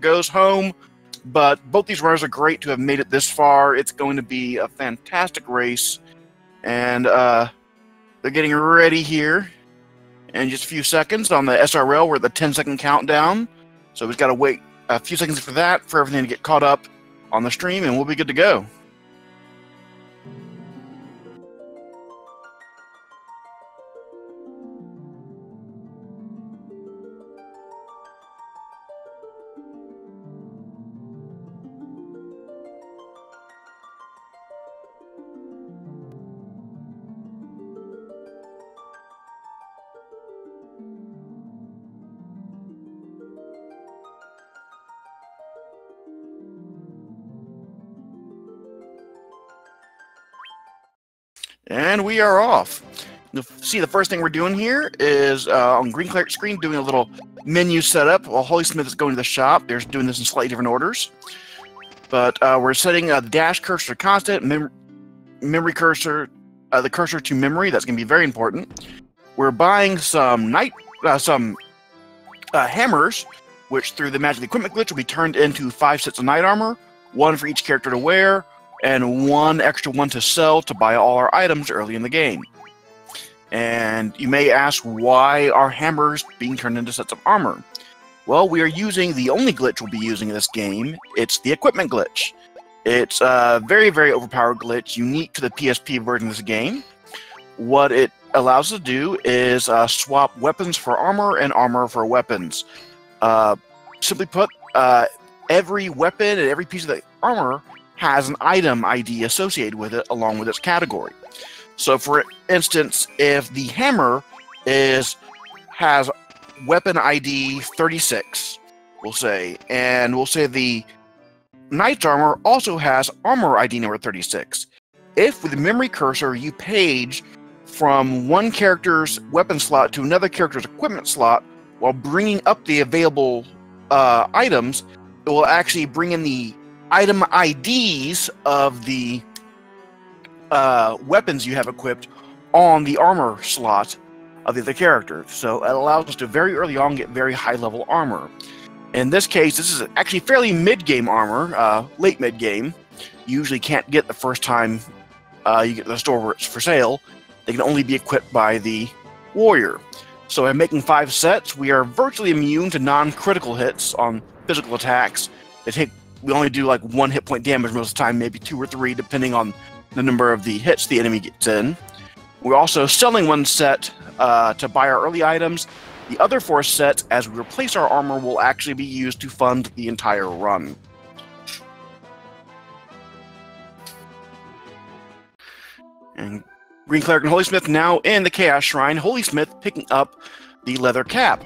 goes home. But both these runners are great to have made it this far. It's going to be a fantastic race. And they're getting ready here in just a few seconds on the SRL. We're at the 10-second countdown. So we've got to wait a few seconds for that, for everything to get caught up on the stream, and we'll be good to go. And we are off. You'll see the first thing we're doing here is on GreenCleric screen doing a little menu setup while HolySmith is going to the shop. They're doing this in slightly different orders. But we're setting the dash cursor to constant, memory cursor, the cursor to memory. That's going to be very important. We're buying some hammers, which through the magic equipment glitch will be turned into 5 sets of knight armor, 1 for each character to wear, and 1 extra one to sell to buy all our items early in the game. And you may ask, why are hammers being turned into sets of armor? Well, we are using the only glitch we'll be using in this game. It's the equipment glitch. It's a very, very overpowered glitch, unique to the PSP version of this game. What it allows us to do is swap weapons for armor and armor for weapons. Simply put, every weapon and every piece of the armor has an item ID associated with it along with its category. So for instance, if the hammer has weapon ID 36, we'll say the knight's armor also has armor ID number 36. If with the memory cursor you page from one character's weapon slot to another character's equipment slot while bringing up the available items, it will actually bring in the item IDs of the weapons you have equipped on the armor slot of the other character. So it allows us to very early on get very high level armor. In this case, this is actually fairly mid-game armor, late mid-game. You usually can't get the first time you get to the store where it's for sale. They can only be equipped by the warrior. So by making 5 sets, we are virtually immune to non-critical hits on physical attacks. We only do like 1 hit point damage most of the time, maybe 2 or 3, depending on the number of the hits the enemy gets in. We're also selling 1 set to buy our early items. The other 4 sets, as we replace our armor, will actually be used to fund the entire run. And GreenCleric and HolySmith now in the Chaos Shrine. HolySmith picking up the leather cap.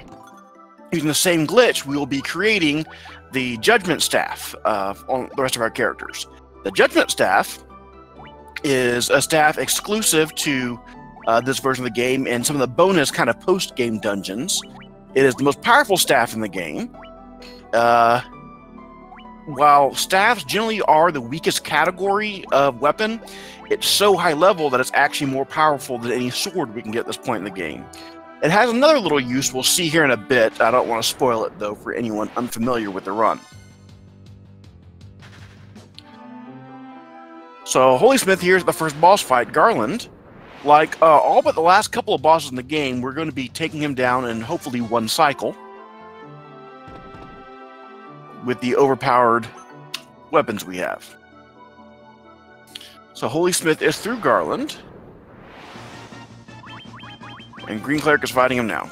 Using the same glitch, we will be creating the Judgment Staff on the rest of our characters. The Judgment Staff is a staff exclusive to this version of the game and some of the bonus kind of post-game dungeons. It is the most powerful staff in the game. While staffs generally are the weakest category of weapon, it's so high level that it's actually more powerful than any sword we can get at this point in the game. It has another little use we'll see here in a bit. I don't want to spoil it, though, for anyone unfamiliar with the run. So, HolySmith here is the first boss fight, Garland. Like all but the last couple of bosses in the game, we're going to be taking him down in hopefully 1 cycle with the overpowered weapons we have. So, HolySmith is through Garland. And GreenCleric is fighting him now.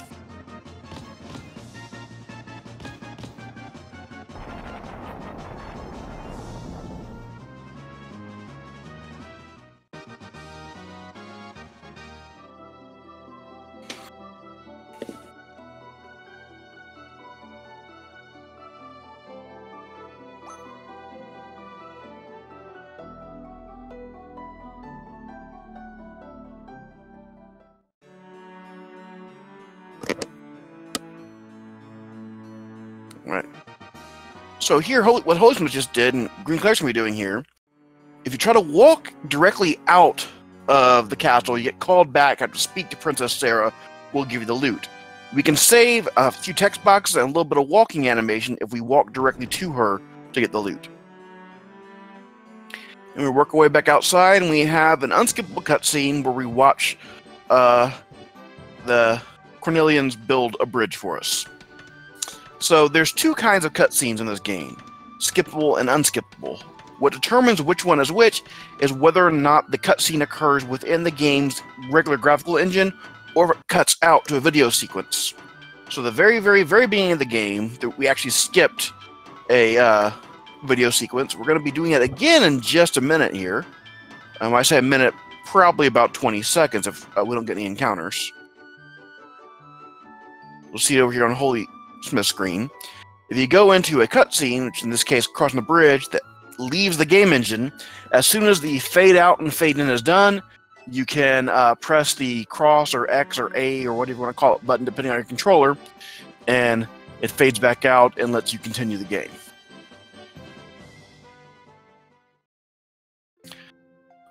Right. So here, what HolySmith just did, and GreenCleric's going to be doing here, if you try to walk directly out of the castle, you get called back, have to speak to Princess Sarah, we'll give you the loot. We can save a few text boxes and a little bit of walking animation if we walk directly to her to get the loot. And we work our way back outside, and we have an unskippable cutscene where we watch the Cornelians build a bridge for us. So there's two kinds of cutscenes in this game, skippable and unskippable. What determines which one is which is whether or not the cutscene occurs within the game's regular graphical engine or if it cuts out to a video sequence. So the very, very, very beginning of the game, we actually skipped a video sequence. We're going to be doing it again in just a minute here. I say a minute, probably about 20 seconds if we don't get any encounters. We'll see it over here on HolySmith screen. If you go into a cutscene, which in this case crossing the bridge, that leaves the game engine, as soon as the fade out and fade in is done, you can press the cross or X or A or whatever you want to call it button depending on your controller, and it fades back out and lets you continue the game.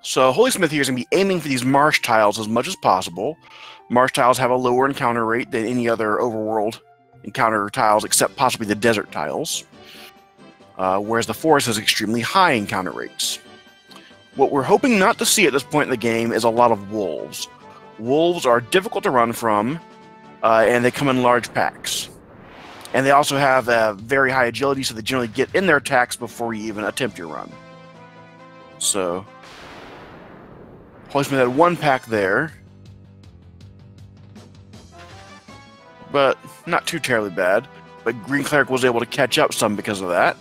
So HolySmith here is going to be aiming for these marsh tiles as much as possible. Marsh tiles have a lower encounter rate than any other overworld encounter tiles except possibly the desert tiles. Whereas the forest has extremely high encounter rates. What we're hoping not to see at this point in the game is a lot of wolves. Wolves are difficult to run from, and they come in large packs. And they also have very high agility, so they generally get in their attacks before you even attempt your run. So, HolySmith had one pack there, but not too terribly bad. But GreenCleric was able to catch up some because of that.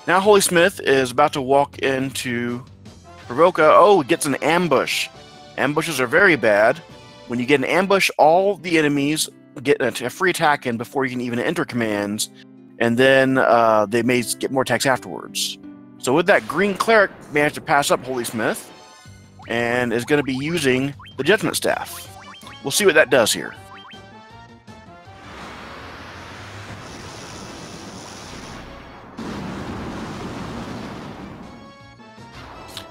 Now HolySmith is about to walk into Provoca. Oh, it gets an ambush. Ambushes are very bad. When you get an ambush, all the enemies get a free attack in before you can even enter commands, and then they may get more attacks afterwards. So with that, GreenCleric managed to pass up HolySmith and is going to be using the Judgment Staff. We'll see what that does here.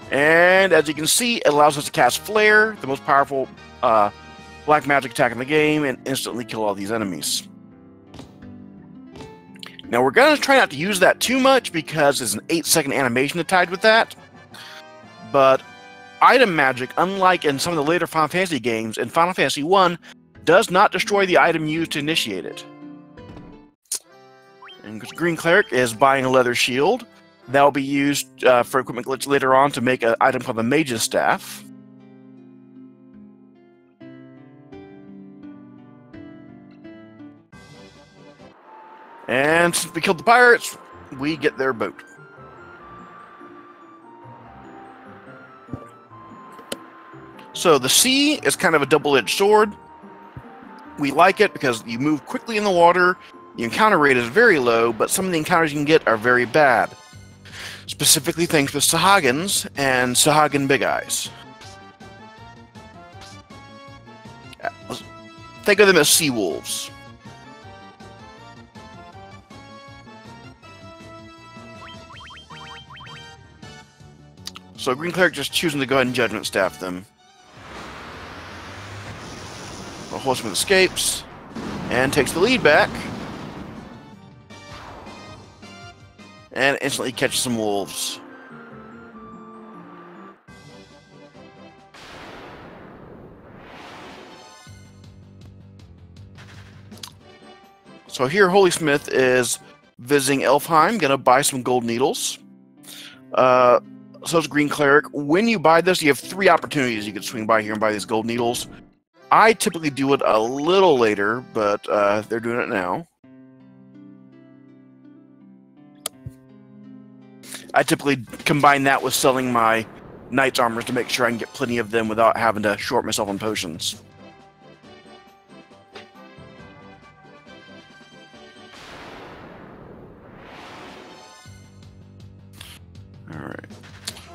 And as you can see, it allows us to cast Flare, the most powerful black magic attack in the game, and instantly kill all these enemies. Now we're going to try not to use that too much because there's an 8-second animation tied with that. But item magic, unlike in some of the later Final Fantasy games, in Final Fantasy I, does not destroy the item used to initiate it. And GreenCleric is buying a leather shield. That will be used for equipment glitch later on to make an item called the Mage's Staff. And since we killed the pirates, we get their boat. So the sea is kind of a double-edged sword. We like it because you move quickly in the water, the encounter rate is very low, but some of the encounters you can get are very bad. Specifically things with Sahagins and Sahagin Big Eyes. Think of them as sea wolves. So GreenCleric just choosing to go ahead and Judgment Staff them. Well, HolySmith escapes and takes the lead back. And instantly catches some wolves. So here HolySmith is visiting Elfheim, gonna buy some gold needles. So is GreenCleric. When you buy this, you have 3 opportunities you can swing by here and buy these gold needles. I typically do it a little later, but they're doing it now. I typically combine that with selling my knight's armors to make sure I can get plenty of them without having to short myself on potions. Alright.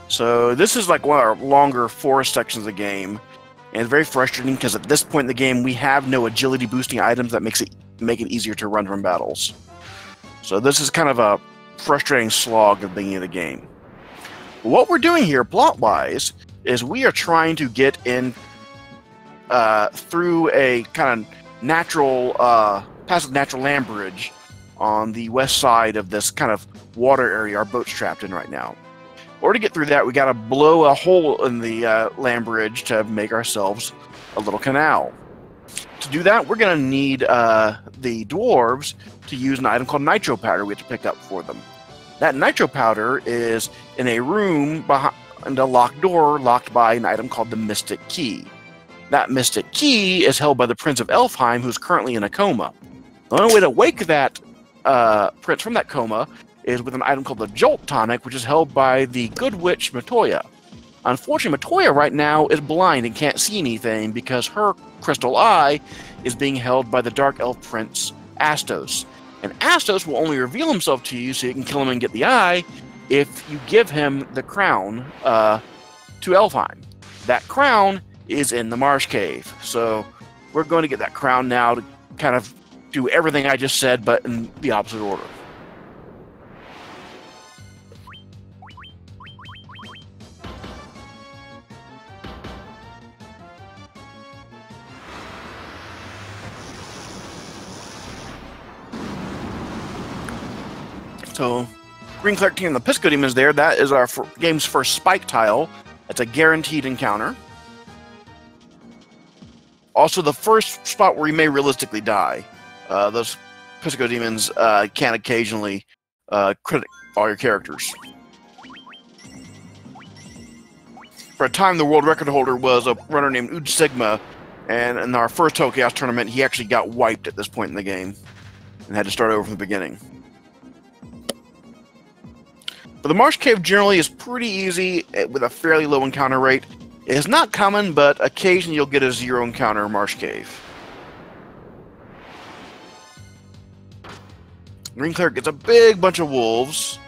So this is like one of our longer forest sections of the game. And it's very frustrating because at this point in the game we have no agility boosting items that make it easier to run from battles. So this is kind of a frustrating slog at the beginning of the game. What we're doing here, plot-wise, is we are trying to get in through a kind of natural, past a natural land bridge on the west side of this kind of water area our boat's trapped in right now. In order to get through that, we got to blow a hole in the land bridge to make ourselves a little canal. To do that, we're going to need the dwarves to use an item called nitro powder we have to pick up for them. That nitro powder is in a room behind a locked door, locked by an item called the Mystic Key. That Mystic Key is held by the Prince of Elfheim, who's currently in a coma. The only way to wake that prince from that coma is with an item called the Jolt Tonic, which is held by the good witch Matoya. Unfortunately, Matoya right now is blind and can't see anything because her crystal eye is being held by the Dark Elf Prince Astos. And Astos will only reveal himself to you so you can kill him and get the eye if you give him the crown to Elfheim. That crown is in the Marsh Cave. So we're going to get that crown now to kind of do everything I just said, but in the opposite order. So, GreenCleric team and the Pisco Demons there. That is our game's first spike tile. It's a guaranteed encounter. Also, the first spot where you may realistically die. Those Pisco Demons can occasionally crit all your characters. For a time, the world record holder was a runner named Uj Sigma, and in our first Total Chaos tournament, he actually got wiped at this point in the game and had to start over from the beginning. But the Marsh Cave generally is pretty easy with a fairly low encounter rate. It is not common, but occasionally you'll get a 0 encounter Marsh Cave. GreenCleric gets a big bunch of wolves.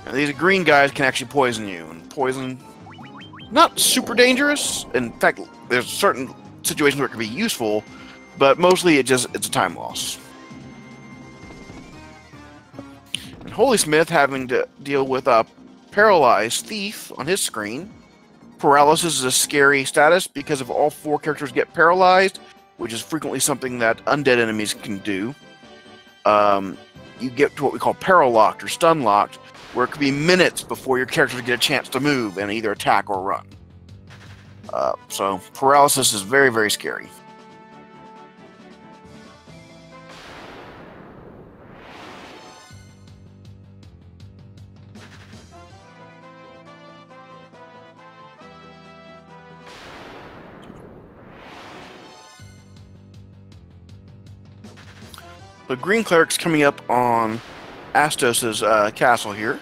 And these green guys can actually poison you. And poison, not super dangerous. In fact, there's certain situations where it can be useful, but mostly it's a time loss. And HolySmith having to deal with a paralyzed thief on his screen. Paralysis is a scary status because if all 4 characters get paralyzed, which is frequently something that undead enemies can do, you get to what we call paralocked or stun locked, where it could be minutes before your characters get a chance to move and either attack or run. So paralysis is very, very scary. The GreenCleric's coming up on Astos's castle here.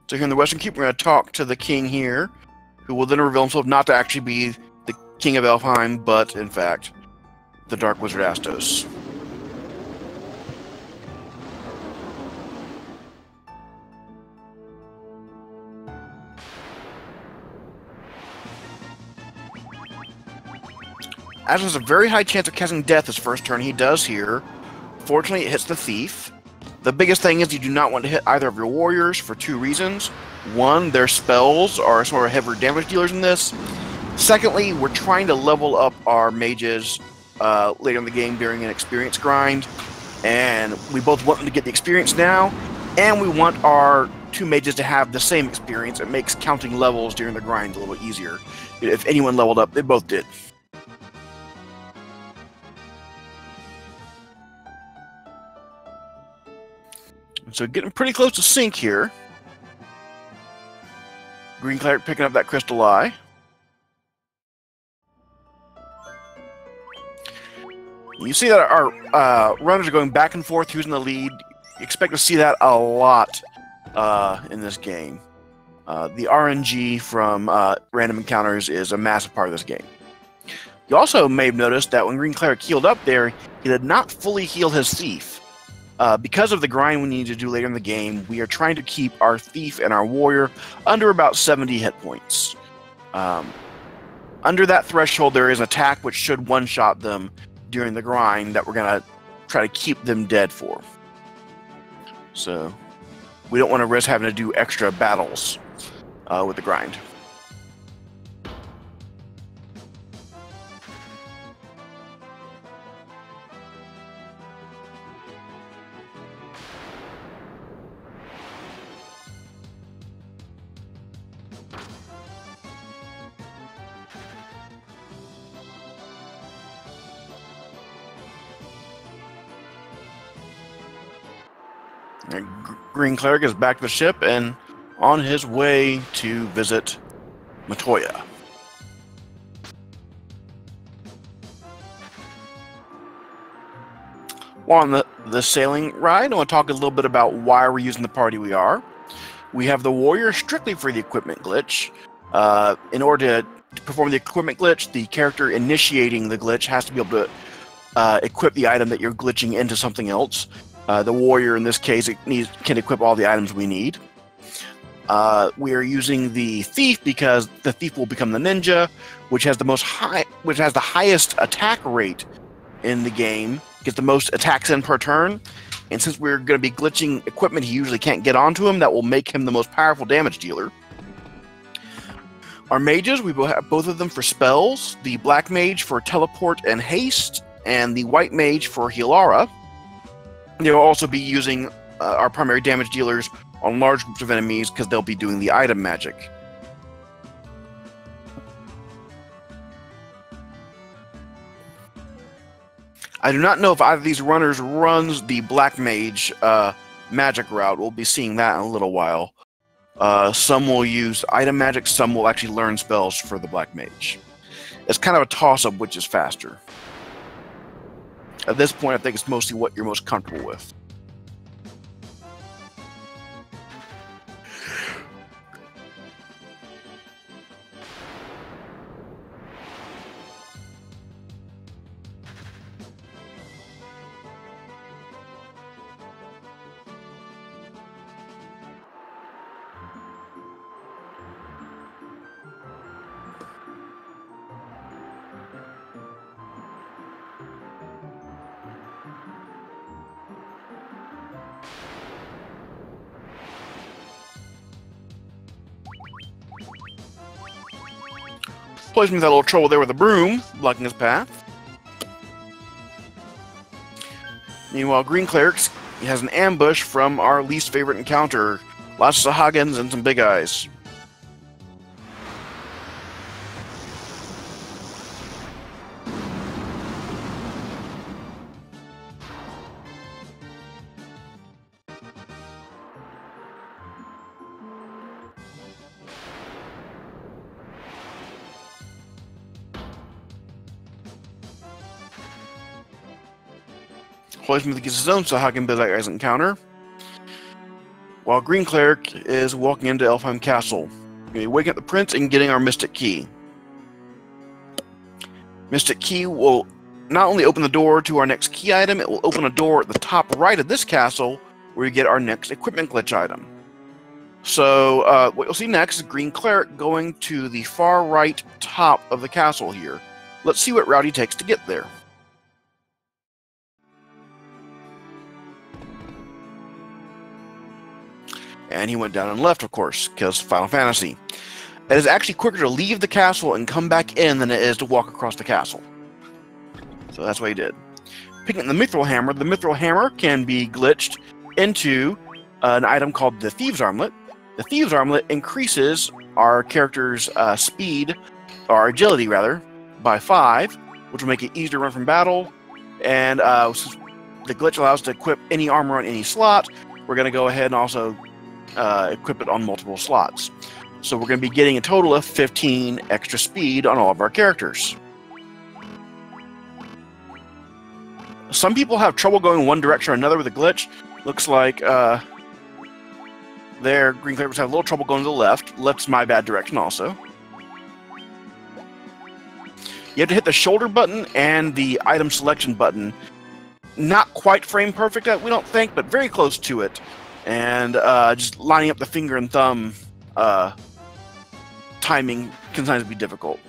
So here in the Western Keep, we're going to talk to the king here, who will then reveal himself not to actually be the king of Elfheim, but in fact, the Dark Wizard Astos. Astos has a very high chance of casting Death his first turn. He does here. Fortunately, it hits the thief. The biggest thing is you do not want to hit either of your warriors for 2 reasons. One, their spells are sort of heavy damage dealers in this. Secondly, we're trying to level up our mages later in the game during an experience grind. And we both want them to get the experience now, and we want our 2 mages to have the same experience. It makes counting levels during the grind a little bit easier. If anyone leveled up, they both did. So getting pretty close to sync here. GreenCleric picking up that crystal eye. You see that our runners are going back and forth who's in the lead. You expect to see that a lot in this game. The RNG from random encounters is a massive part of this game. You also may have noticed that when GreenCleric healed up there, he did not fully heal his thief. Because of the grind we need to do later in the game, we are trying to keep our thief and our warrior under about 70 hit points. under that threshold, there is an attack which should one-shot them during the grind that we're going to try to keep them dead for. So we don't want to risk having to do extra battles with the grind. GreenCleric is back to the ship and on his way to visit Matoya. While on the sailing ride, I want to talk a little bit about why we're using the party we are. We have the warrior strictly for the equipment glitch. In order to perform the equipment glitch, the character initiating the glitch has to be able to equip the item that you're glitching into something else. The warrior, in this case, can equip all the items we need. We are using the thief because the thief will become the ninja, which has the highest attack rate in the game, gets the most attacks in per turn. And since we're going to be glitching equipment he usually can't get onto him, that will make him the most powerful damage dealer. Our mages, we will have both of them for spells. The black mage for teleport and haste, and the white mage for Healara. They'll also be using our primary damage dealers on large groups of enemies because they'll be doing the item magic. I do not know if either of these runners runs the black mage magic route. We'll be seeing that in a little while. Some will use item magic, some will actually learn spells for the black mage. It's kind of a toss-up which is faster. At this point, I think it's mostly what you're most comfortable with. HolySmith had a little trouble there with the broom, blocking his path. Meanwhile, GreenCleric has an ambush from our least favorite encounter. Lots of Sahagins and some big eyes. HolySmith gets his own Sahagin big eyes encounter, while GreenCleric is walking into Elfheim Castle. We're going to be waking up the prince and getting our Mystic Key. Mystic Key will not only open the door to our next key item, it will open a door at the top right of this castle where you get our next equipment glitch item. So what you'll see next is GreenCleric going to the far right top of the castle here. Let's see what route he takes to get there. And he went down and left, of course, because Final Fantasy. It is actually quicker to leave the castle and come back in than it is to walk across the castle. So that's what he did. Picking up the Mithril Hammer can be glitched into an item called the Thieves Armlet. The Thieves Armlet increases our character's speed, or agility rather, by 5, which will make it easier to run from battle. And the glitch allows us to equip any armor on any slot. We're going to go ahead and also equip it on multiple slots. So we're going to be getting a total of 15 extra speed on all of our characters. Some people have trouble going one direction or another with a glitch. Looks like there GreenCleric have a little trouble going to the left. Left's my bad direction also. You have to hit the shoulder button and the item selection button. Not quite frame perfect, we don't think, but very close to it. And just lining up the finger and thumb timing can sometimes be difficult.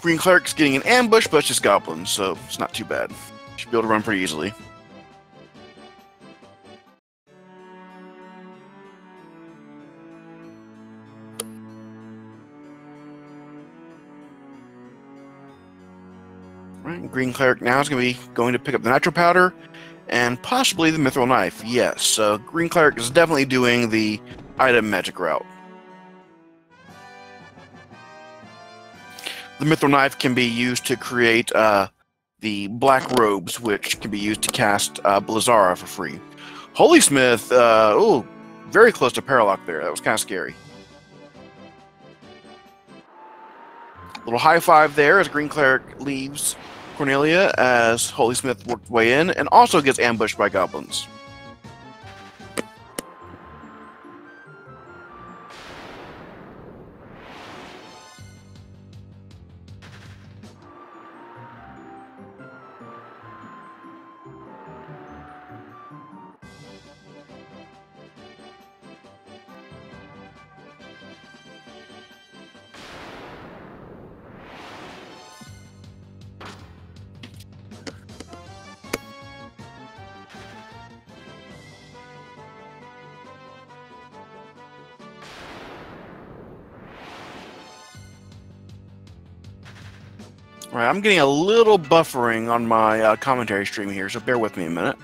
GreenCleric's getting an ambush, but it's just goblins, so it's not too bad. Should be able to run pretty easily. Right, GreenCleric now is going to pick up the Nitro Powder and possibly the Mithril Knife. Yes, so GreenCleric is definitely doing the item magic route. The Mithril Knife can be used to create the black robes, which can be used to cast Blizzara for free. HolySmith, oh, very close to Paralock there. That was kind of scary. Little high five there as GreenCleric leaves Cornelia as HolySmith worked way in and also gets ambushed by goblins. All right, I'm getting a little buffering on my commentary stream here, so bear with me a minute.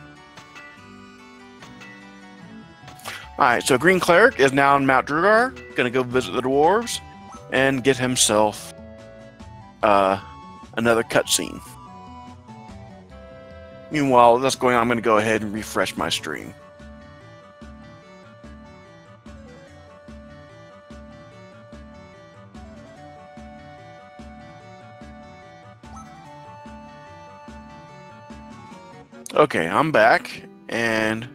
Alright, so GreenCleric is now in Mount Drugar, going to go visit the dwarves, and get himself another cutscene. Meanwhile, that's going on, I'm going to go ahead and refresh my stream. Okay, I'm back, and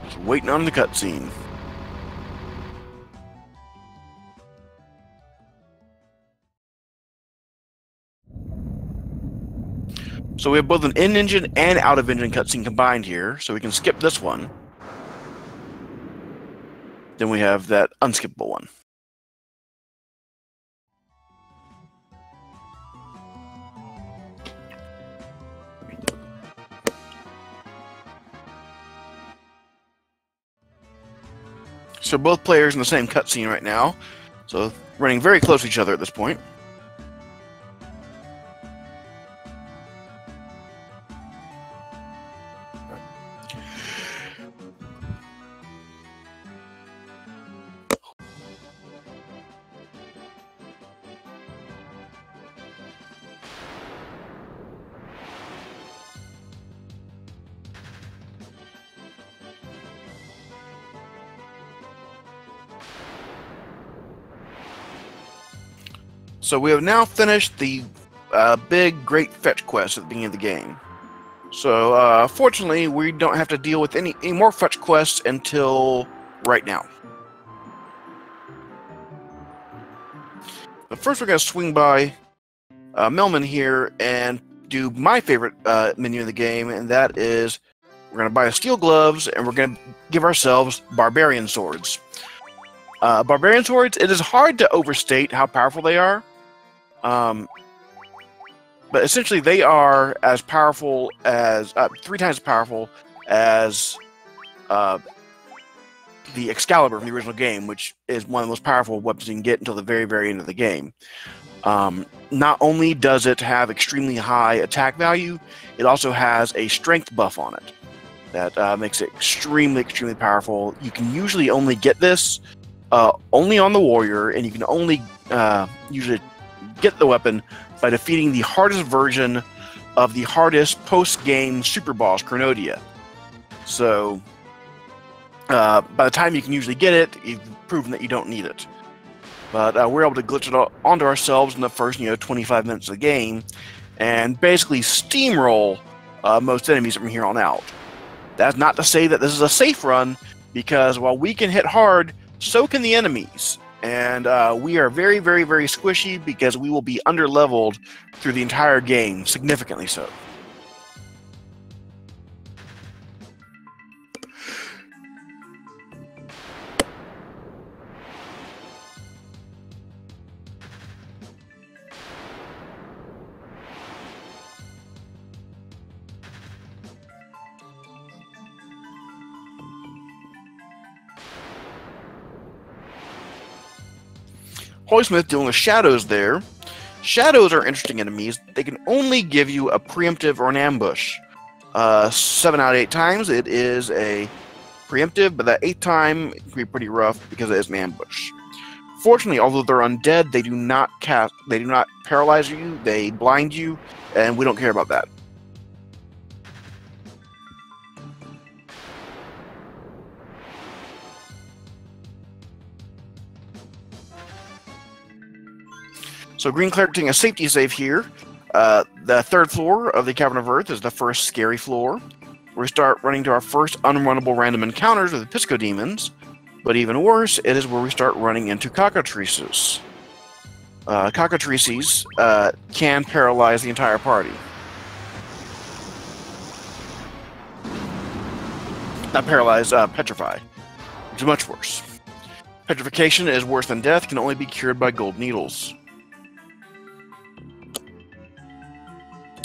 just waiting on the cutscene. So we have both an in-engine and out-of-engine cutscene combined here, so we can skip this one. Then we have that unskippable one. So both players in the same cutscene right now, so running very close to each other at this point. So we have now finished the big, great fetch quest at the beginning of the game. So fortunately, we don't have to deal with any more fetch quests until right now. But first, we're going to swing by Melman here and do my favorite menu in the game, and that is we're going to buy steel gloves, and we're going to give ourselves barbarian swords. Barbarian swords, it is hard to overstate how powerful they are. But essentially, they are as powerful as 3 times as powerful as the Excalibur from the original game, which is one of the most powerful weapons you can get until the very, very end of the game. Not only does it have extremely high attack value, it also has a strength buff on it that makes it extremely, extremely powerful. You can usually only get this only on the warrior, and you can only usually get the weapon by defeating the hardest version of the hardest post-game super boss, Chronodia. So, by the time you can usually get it, you've proven that you don't need it. But we're able to glitch it onto ourselves in the first, 25 minutes of the game, and basically steamroll most enemies from here on out. That's not to say that this is a safe run, because while we can hit hard, so can the enemies. And we are very, very, very squishy because we will be under-leveled through the entire game, significantly so. HolySmith dealing with shadows there. Shadows are interesting enemies. They can only give you a preemptive or an ambush. 7 out of 8 times it is a preemptive, but that 8th time it can be pretty rough because it is an ambush. Fortunately, although they're undead, they do not paralyze you, they blind you, and we don't care about that. So GreenCleric taking a safety save here. The 3rd floor of the Cavern of Earth is the first scary floor. We start running to our first unrunnable random encounters with the Pisco Demons. But even worse, it is where we start running into cockatrices. Cockatrices can paralyze the entire party. Not paralyze, petrify, which is much worse. Petrification is worse than death, can only be cured by gold needles.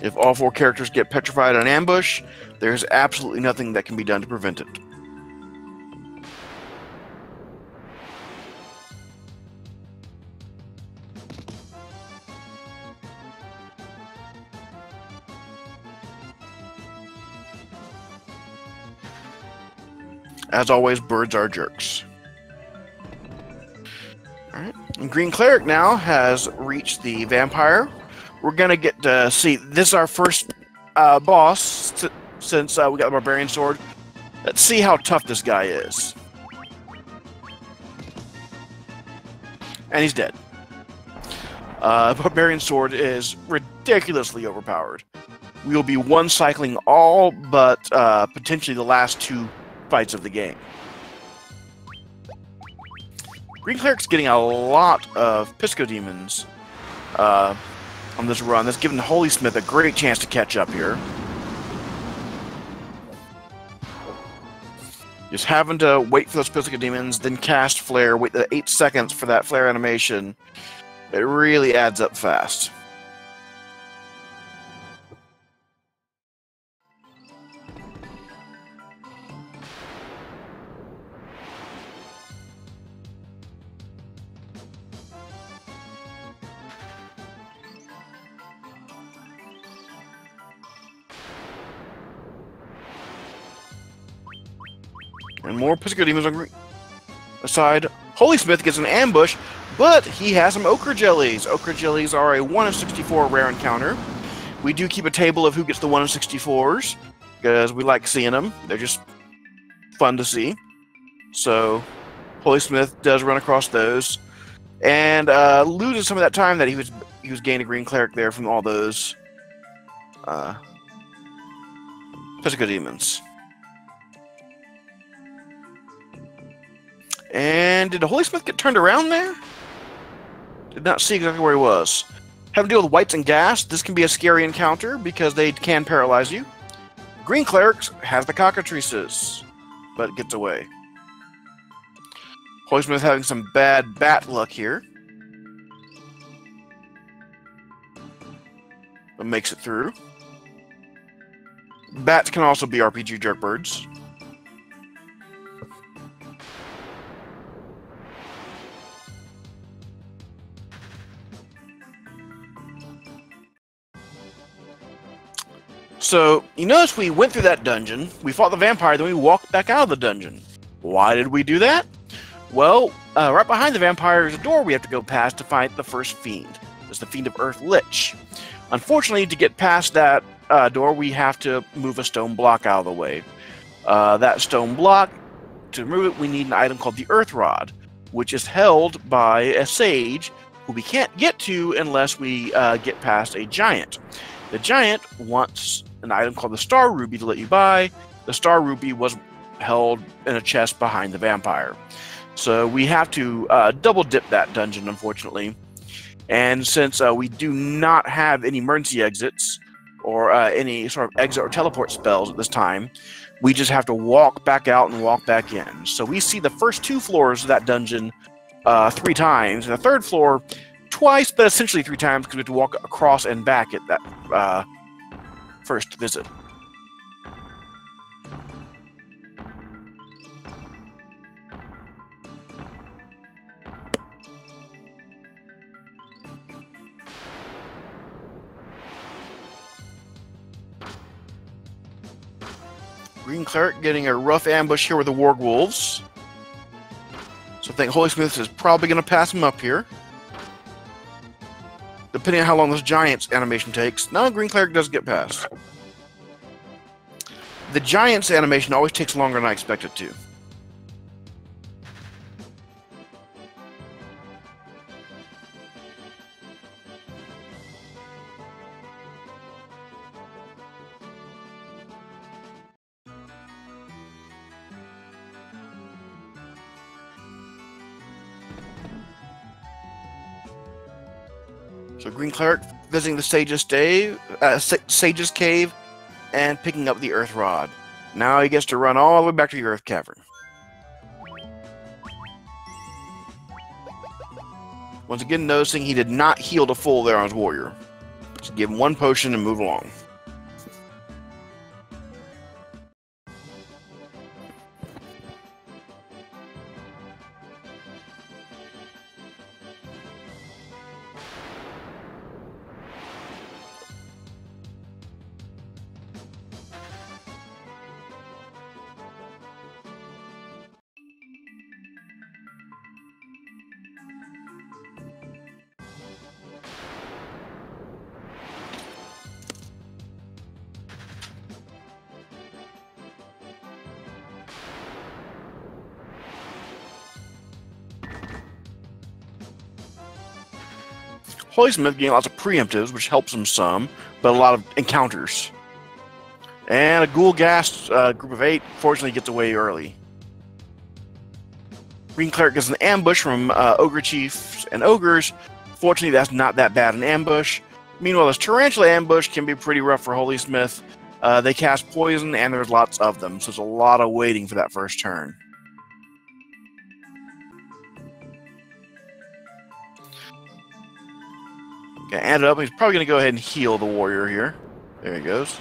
If all 4 characters get petrified on ambush, there's absolutely nothing that can be done to prevent it. As always, birds are jerks. Alright, and GreenCleric now has reached the vampire. We're gonna get to see, this is our first boss since we got the Barbarian Sword. Let's see how tough this guy is. And he's dead. Barbarian Sword is ridiculously overpowered. We will be one-cycling all but potentially the last 2 fights of the game. GreenCleric's getting a lot of Pisco Demons on this run. That's given HolySmith a great chance to catch up here. Just having to wait for those Pisco Demons, then cast Flare, wait the 8 seconds for that Flare animation. It really adds up fast. And more Pisco Demons on aside. HolySmith gets an ambush, but he has some Ochre Jellies. Ochre Jellies are a 1 of 64 rare encounter. We do keep a table of who gets the 1 of 64s, because we like seeing them. They're just fun to see. So HolySmith does run across those, and loses some of that time that he was gaining GreenCleric there from all those Pisco Demons. And did HolySmith get turned around there? Did not see exactly where he was. Having to deal with Wights and Gas, this can be a scary encounter because they can paralyze you. GreenCleric has the Cockatrices, but gets away. HolySmith having some bad bat luck here. But makes it through. Bats can also be RPG jerkbirds. So, you notice we went through that dungeon, we fought the vampire, then we walked back out of the dungeon. Why did we do that? Well, right behind the vampire is a door we have to go past to fight the first fiend. It's the Fiend of Earth Lich. Unfortunately, to get past that door, we have to move a stone block out of the way. That stone block, to remove it, we need an item called the Earth Rod, which is held by a sage who we can't get to unless we get past a giant. The giant wants an item called the Star Ruby to let you buy. The Star Ruby was held in a chest behind the vampire. So we have to double dip that dungeon, unfortunately. And since we do not have any emergency exits or any sort of exit or teleport spells at this time, we just have to walk back out and walk back in. So we see the first 2 floors of that dungeon 3 times, and the 3rd floor twice, but essentially 3 times because we have to walk across and back at that first visit. GreenCleric getting a rough ambush here with the Wargwolves. So I think HolySmith is probably going to pass him up here. Depending on how long this Giant's animation takes. No, GreenCleric does get past. The Giant's animation always takes longer than I expect it to. So GreenCleric visiting the Sage's Cave and picking up the Earth Rod. Now he gets to run all the way back to the Earth Cavern. Once again, noticing he did not heal to full there on his warrior. Just give him one potion and move along. HolySmith getting lots of preemptives, which helps him some, but a lot of encounters. And a Ghoul Ghast group of 8 fortunately gets away early. GreenCleric gets an ambush from Ogre Chiefs and Ogres. Fortunately, that's not that bad an ambush. Meanwhile, this Tarantula ambush can be pretty rough for HolySmith. They cast poison, and there's lots of them, so it's a lot of waiting for that first turn. Okay, and up. He's probably going to go ahead and heal the warrior here. There he goes.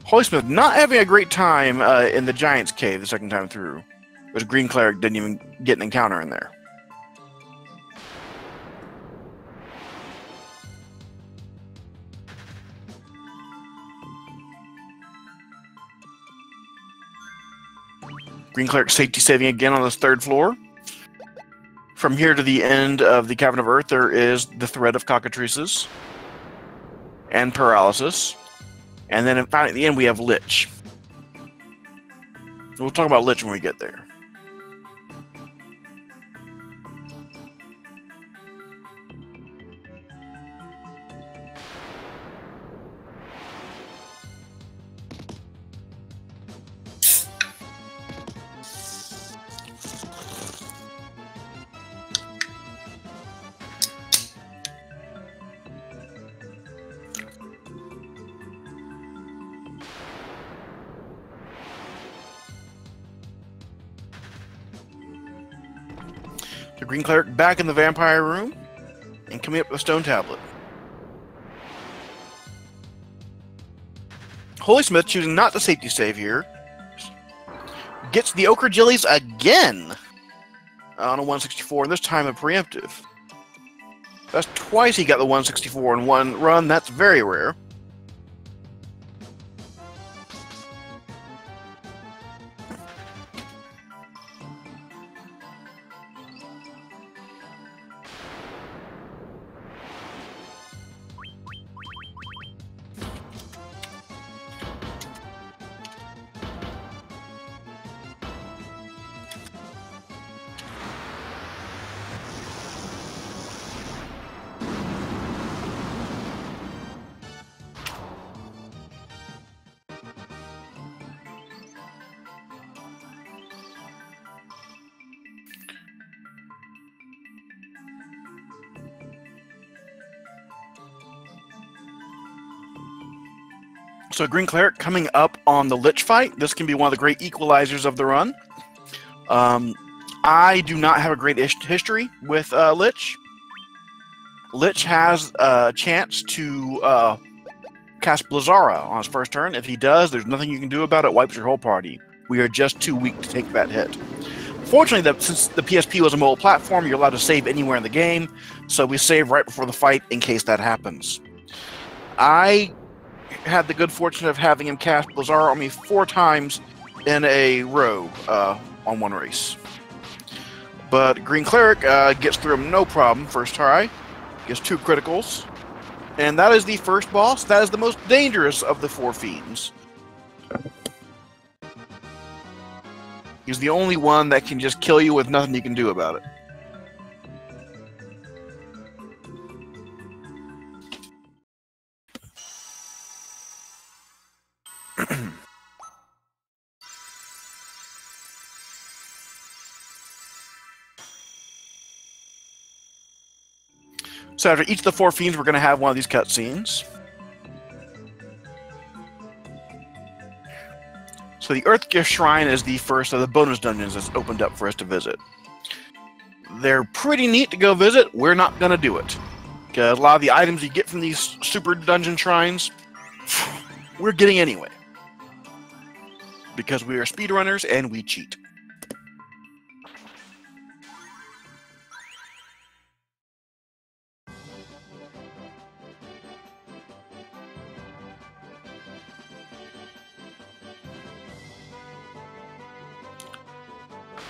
HolySmith not having a great time in the Giant's Cave the second time through. Because GreenCleric didn't even get an encounter in there. GreenCleric safety saving again on this third floor. From here to the end of the Cavern of Earth, there is the threat of cockatrices and paralysis. And then finally at the end, we have Lich. So we'll talk about Lich when we get there. The GreenCleric back in the vampire room and coming up with a stone tablet. HolySmith choosing not to safety save here. Gets the Ochre Jellies again on a 164, and this time a preemptive. That's twice he got the 164 in one run. That's very rare. So GreenCleric coming up on the Lich fight. This can be one of the great equalizers of the run. I do not have a great history with Lich. Lich has a chance to cast Blizzara on his first turn. If he does, there's nothing you can do about it. Wipes your whole party. We are just too weak to take that hit. Fortunately, since the PSP was a mobile platform, you're allowed to save anywhere in the game. So we save right before the fight in case that happens. I had the good fortune of having him cast Blizzard on me 4 times in a row on one race. But GreenCleric gets through him no problem first try, gets 2 criticals, and that is the first boss. That is the most dangerous of the 4 fiends. He's the only one that can just kill you with nothing you can do about it. So after each of the 4 fiends, we're going to have one of these cutscenes. So the Earthgift Shrine is the first of the bonus dungeons that's opened up for us to visit. They're pretty neat to go visit. We're not going to do it. Because a lot of the items you get from these super dungeon shrines, we're getting anyway. Because we are speedrunners and we cheat.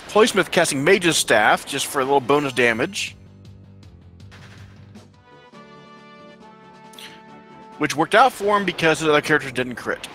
HolySmith casting Mage's Staff just for a little bonus damage. Which worked out for him because his other characters didn't crit.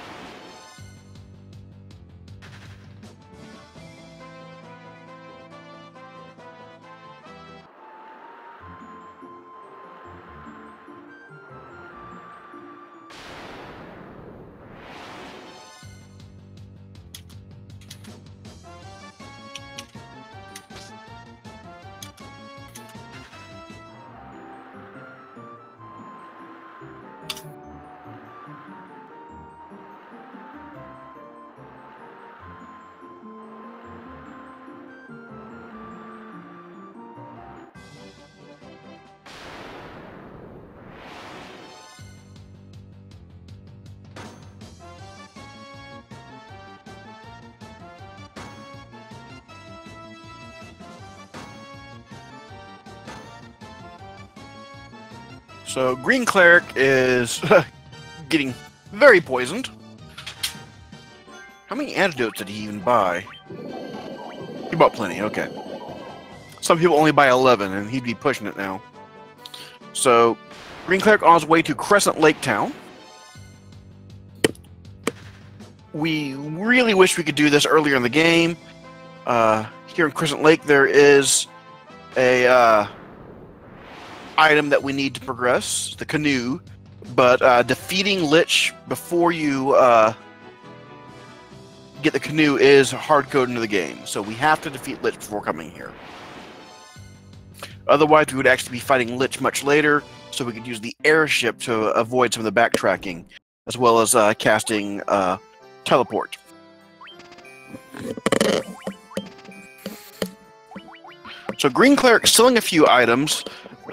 So GreenCleric is getting very poisoned. How many antidotes did he even buy? He bought plenty, okay. Some people only buy 11, and he'd be pushing it now. So, GreenCleric on his way to Crescent Lake Town. We really wish we could do this earlier in the game. Here in Crescent Lake, there is a item that we need to progress, the canoe, but defeating Lich before you get the canoe is hard-coded into the game, so we have to defeat Lich before coming here. Otherwise, we would actually be fighting Lich much later, so we could use the airship to avoid some of the backtracking, as well as casting teleport. So GreenCleric selling a few items,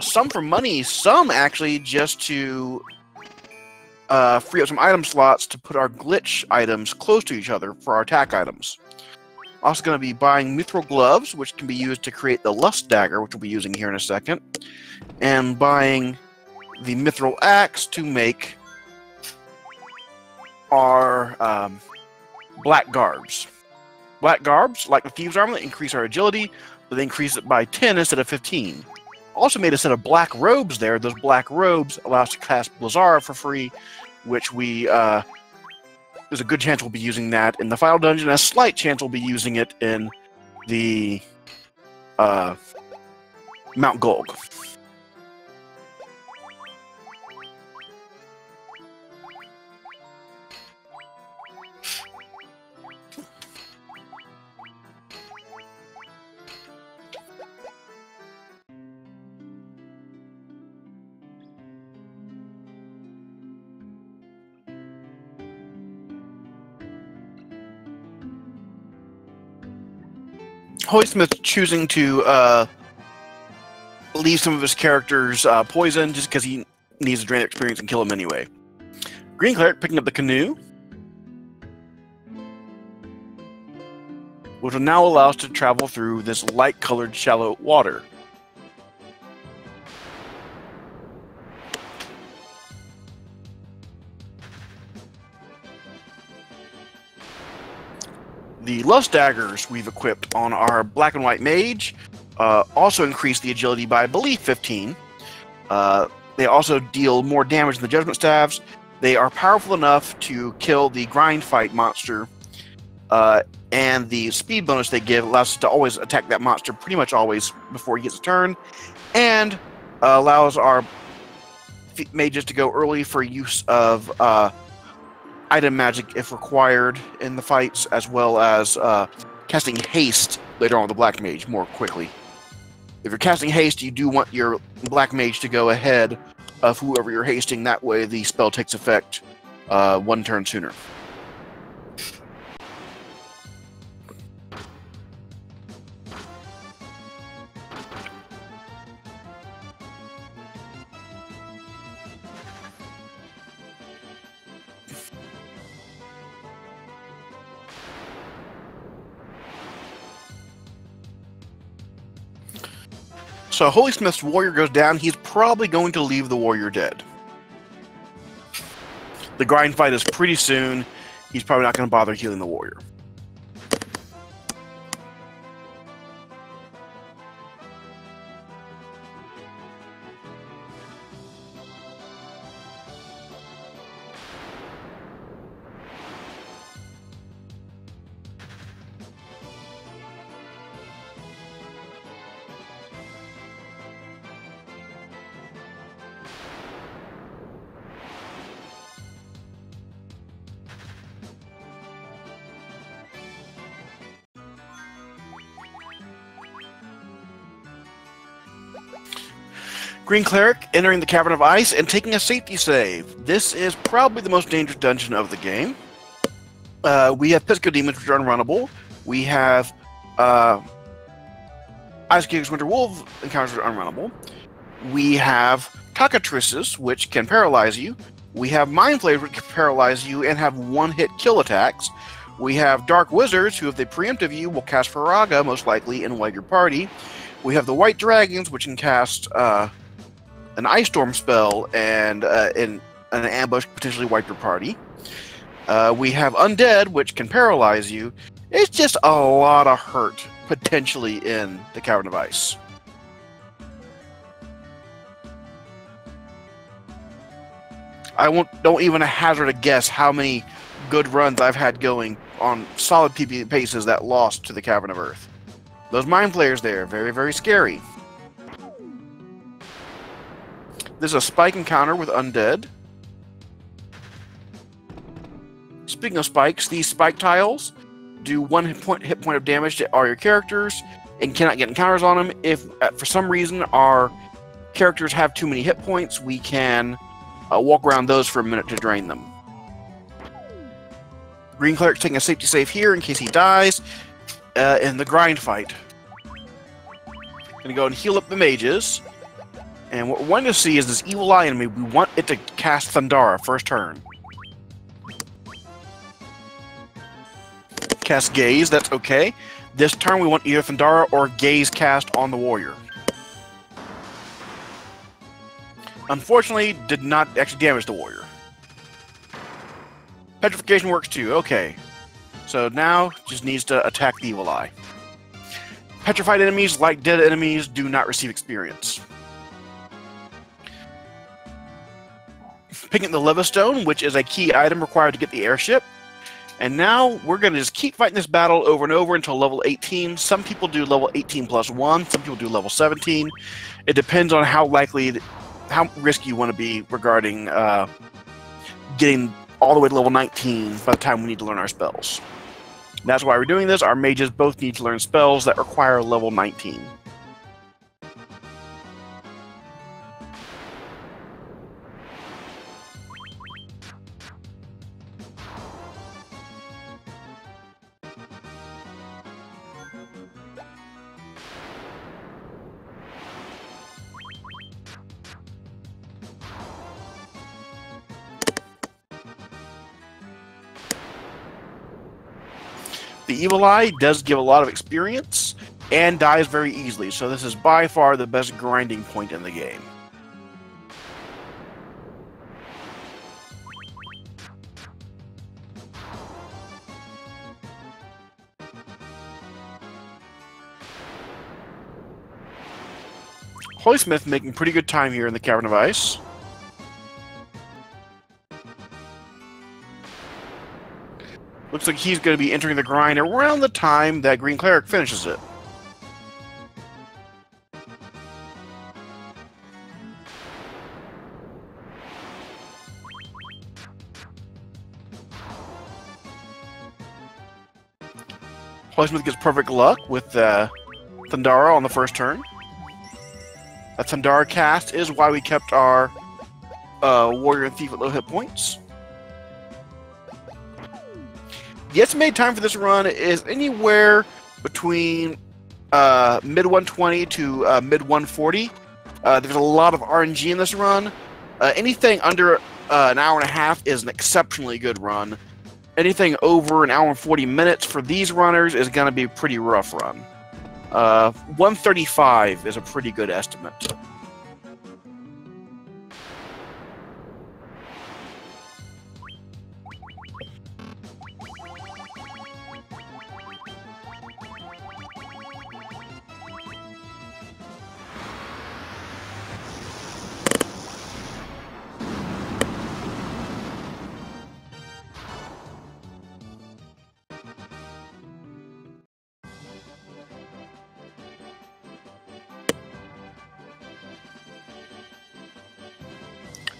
some for money, some actually just to free up some item slots to put our glitch items close to each other for our attack items. Also going to be buying mithril gloves, which can be used to create the lust dagger, which we'll be using here in a second, and buying the mithril axe to make our black garbs. Black garbs, like the thieves' armor, increase our agility, but they increase it by 10 instead of 15. Also made a set of black robes there. Those black robes allow us to cast Blizzard for free, which we there's a good chance we'll be using that in the final dungeon, a slight chance we'll be using it in the Mount Gulg. HolySmith choosing to leave some of his characters poisoned just because he needs to drain their experience and kill them anyway. GreenCleric picking up the canoe, which will now allow us to travel through this light-colored shallow water. The Lust Daggers we've equipped on our Black and White Mage also increase the agility by, I believe, 15. They also deal more damage than the Judgment Staves. They are powerful enough to kill the Grind Fight monster, and the speed bonus they give allows us to always attack that monster pretty much always before he gets a turn, and allows our mages to go early for use of item magic if required in the fights, as well as casting haste later on with the Black Mage more quickly. If you're casting haste, you do want your Black Mage to go ahead of whoever you're hasting. That way the spell takes effect 1 turn sooner. So HolySmith's warrior goes down. He's probably going to leave the warrior dead. The grind fight is pretty soon. He's probably not going to bother healing the warrior. GreenCleric entering the Cavern of Ice and taking a safety save. This is probably the most dangerous dungeon of the game. We have Pisco Demons, which are unrunnable. We have Ice King's Winter Wolf encounters, which are unrunnable. We have Cockatrices, which can paralyze you. We have Mind Flayers, which can paralyze you and have one-hit kill attacks. We have Dark Wizards, who, if they preemptive you, will cast Faraga, most likely, and wipe your party. We have the White Dragons, which can cast an Ice Storm spell and in an ambush potentially wipe your party. We have Undead, which can paralyze you. It's just a lot of hurt potentially in the Cavern of Ice. Don't even hazard a guess how many good runs I've had going on solid PvP paces that lost to the Cavern of Earth. Those Mind Flayers there, very, very scary. This is a spike encounter with Undead. Speaking of spikes, these spike tiles do 1 hit point of damage to all your characters and cannot get encounters on them. If for some reason our characters have too many hit points, we can walk around those for a minute to drain them. GreenCleric's taking a safety save here in case he dies in the grind fight. Gonna go and heal up the mages. And what we want to see is this evil eye enemy. We want it to cast Thundara first turn. Cast Gaze, that's okay. This turn we want either Thundara or Gaze cast on the warrior. Unfortunately, did not actually damage the warrior. Petrification works too, okay. So now, just needs to attack the evil eye. Petrified enemies, like dead enemies, do not receive experience. Picking the Levistone, which is a key item required to get the airship. And now we're going to just keep fighting this battle over and over until level 18. Some people do level 18 plus 1. Some people do level 17. It depends on how risky you want to be regarding getting all the way to level 19 by the time we need to learn our spells. And that's why we're doing this. Our mages both need to learn spells that require level 19. The Evil Eye does give a lot of experience and dies very easily, so this is by far the best grinding point in the game. HolySmith making pretty good time here in the Cavern of Ice. Looks like he's going to be entering the grind around the time that GreenCleric finishes it. HolySmith gets perfect luck with Thundara on the first turn. That Thundara cast is why we kept our Warrior and Thief at low hit points. The estimated time for this run is anywhere between mid 120 to mid 140. There's a lot of RNG in this run. Anything under an hour and a half is an exceptionally good run. Anything over an hour and 40 minutes for these runners is going to be a pretty rough run. 135 is a pretty good estimate.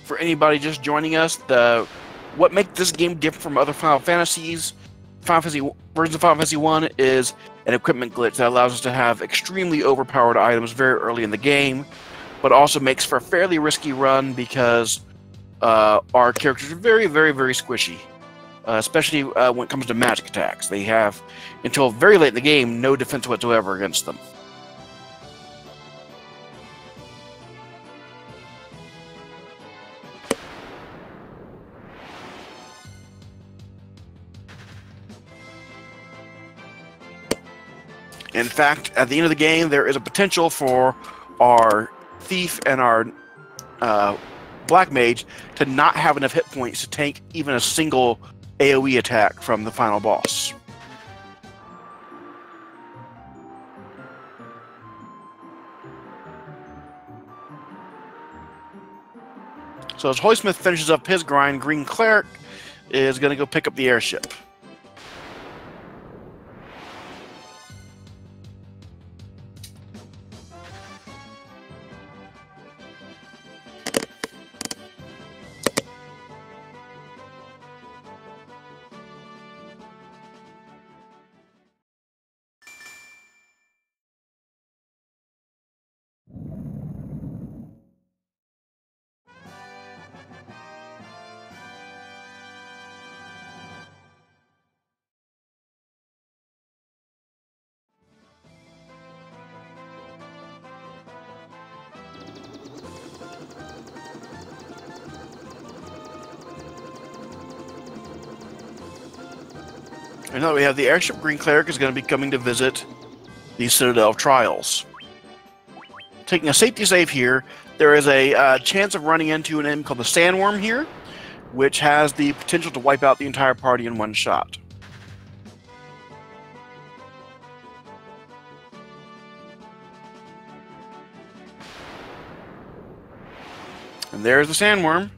For anybody just joining us, what makes this game different from other versions of Final Fantasy 1 is an equipment glitch that allows us to have extremely overpowered items very early in the game, but also makes for a fairly risky run because our characters are very, very, very squishy, especially when it comes to magic attacks. They have, until very late in the game, no defense whatsoever against them. In fact, at the end of the game, there is a potential for our Thief and our Black Mage to not have enough hit points to tank even a single AoE attack from the final boss. So as HolySmith finishes up his grind, GreenCleric is going to go pick up the airship. And now that we have the airship, GreenCleric is going to be coming to visit the Citadel Trials. Taking a safety save here, there is a chance of running into an enemy called the Sandworm here, which has the potential to wipe out the entire party in one shot. And there's the Sandworm,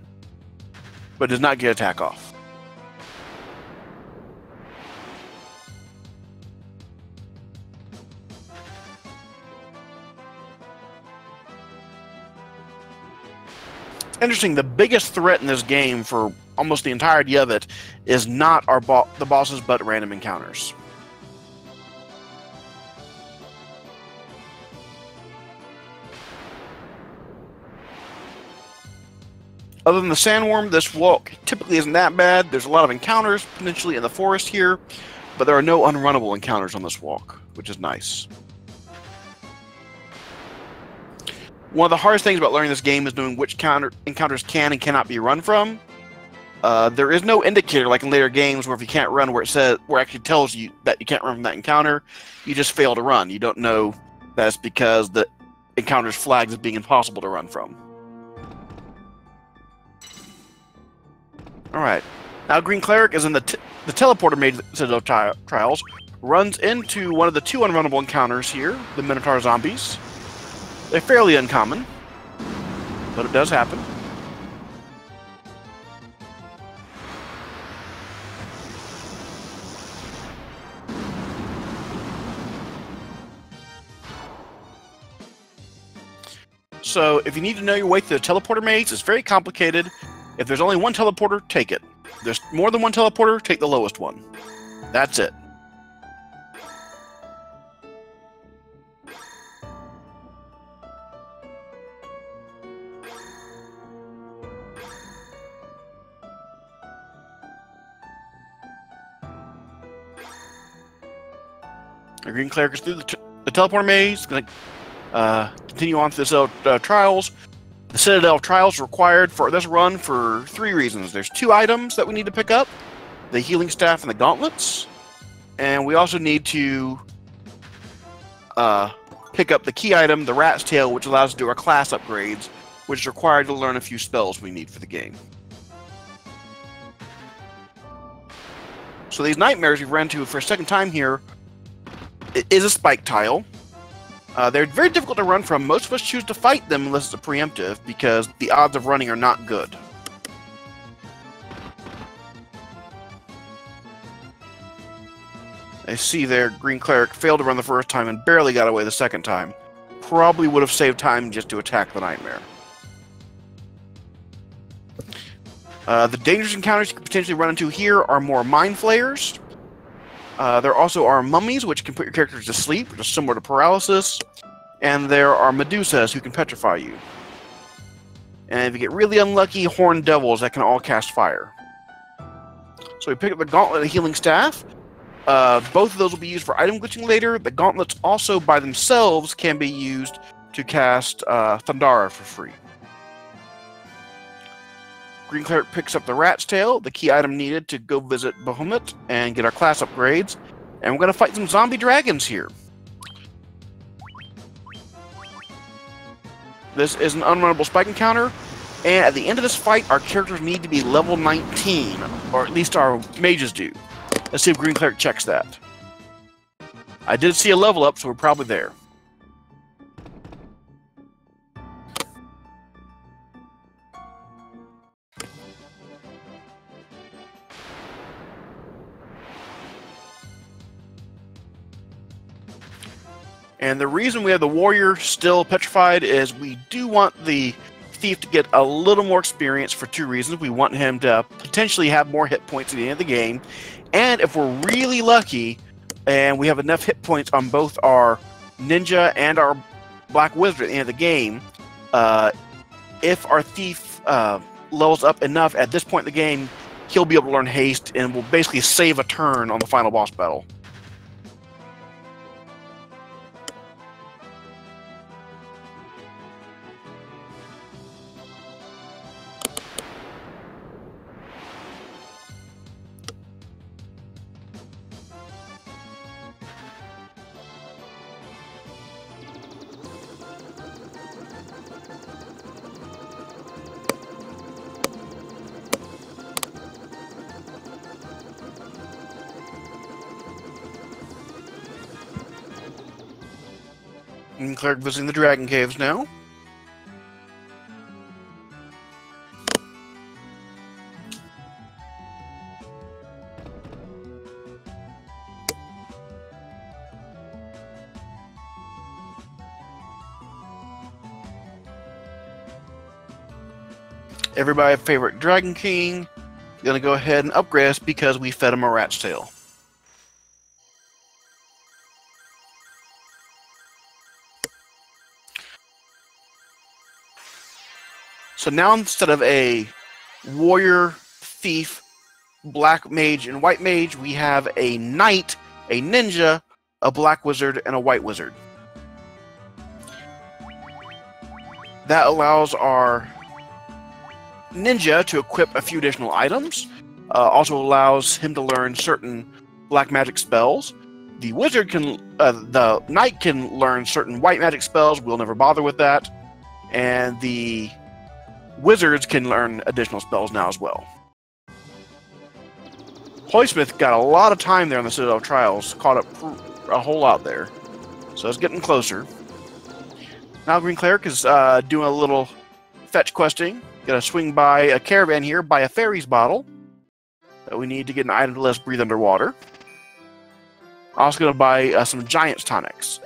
but does not get attack off. Interesting, the biggest threat in this game for almost the entirety of it is not the bosses, but random encounters. Other than the Sandworm, this walk typically isn't that bad. There's a lot of encounters potentially in the forest here, but there are no unrunnable encounters on this walk, which is nice. One of the hardest things about learning this game is knowing which encounters can and cannot be run from. There is no indicator like in later games where if you can't run where it actually tells you that you can't run from that encounter, you just fail to run. You don't know that's because the encounter's flagged as being impossible to run from. Alright, now GreenCleric is in the teleporter made Citadel Trials, runs into one of the two unrunnable encounters here, the Minotaur zombies. They're fairly uncommon, but it does happen. So if you need to know your way to the teleporter maze, it's very complicated. If there's only one teleporter, take it. If there's more than one teleporter, take the lowest one. That's it. The GreenCleric is through the teleporter maze. Going to continue on to the Citadel Trials. The Citadel Trials are required for this run for 3 reasons. There's 2 items that we need to pick up. The Healing Staff and the Gauntlets. And we also need to pick up the key item, the Rat's Tail, which allows us to do our class upgrades, which is required to learn a few spells we need for the game. So these nightmares we've run into for a second time here is a spike tile. They're very difficult to run from. Most of us choose to fight them unless it's a preemptive, because the odds of running are not good. I see there, GreenCleric failed to run the first time and barely got away the second time. Probably would have saved time just to attack the nightmare. The dangerous encounters you could potentially run into here are more mind flayers. There also are mummies, which can put your characters to sleep, which is similar to paralysis. And there are Medusas, who can petrify you. And if you get really unlucky, horned devils that can all cast fire. So we pick up the Gauntlet and Healing Staff. Both of those will be used for item glitching later. The Gauntlets also, by themselves, can be used to cast Thundara for free. GreenCleric picks up the Rat's Tail, the key item needed to go visit Bahamut and get our class upgrades. And we're going to fight some zombie dragons here. This is an unrunnable spike encounter, and at the end of this fight, our characters need to be level 19, or at least our mages do. Let's see if GreenCleric checks that. I did see a level up, so we're probably there. And the reason we have the warrior still petrified is we do want the thief to get a little more experience for 2 reasons. We want him to potentially have more hit points at the end of the game. And if we're really lucky and we have enough hit points on both our ninja and our black wizard at the end of the game, if our thief levels up enough at this point in the game, he'll be able to learn haste and will basically save a turn on the final boss battle. GreenCleric visiting the Dragon Caves now. Everybody's favorite Dragon King. Gonna go ahead and upgrade us because we fed him a Rat's Tail. So now instead of a warrior, thief, black mage, and white mage, we have a knight, a ninja, a black wizard, and a white wizard. That allows our ninja to equip a few additional items. Also allows him to learn certain black magic spells. The wizard can, the knight can learn certain white magic spells. We'll never bother with that. And the wizards can learn additional spells now as well. HolySmith got a lot of time there on the Citadel Trials, caught up a whole lot there. So it's getting closer. Now GreenCleric is doing a little fetch questing. Gonna swing by a caravan here, buy a fairies bottle. We need to get an item to let us breathe underwater. Also gonna buy some Giants tonics.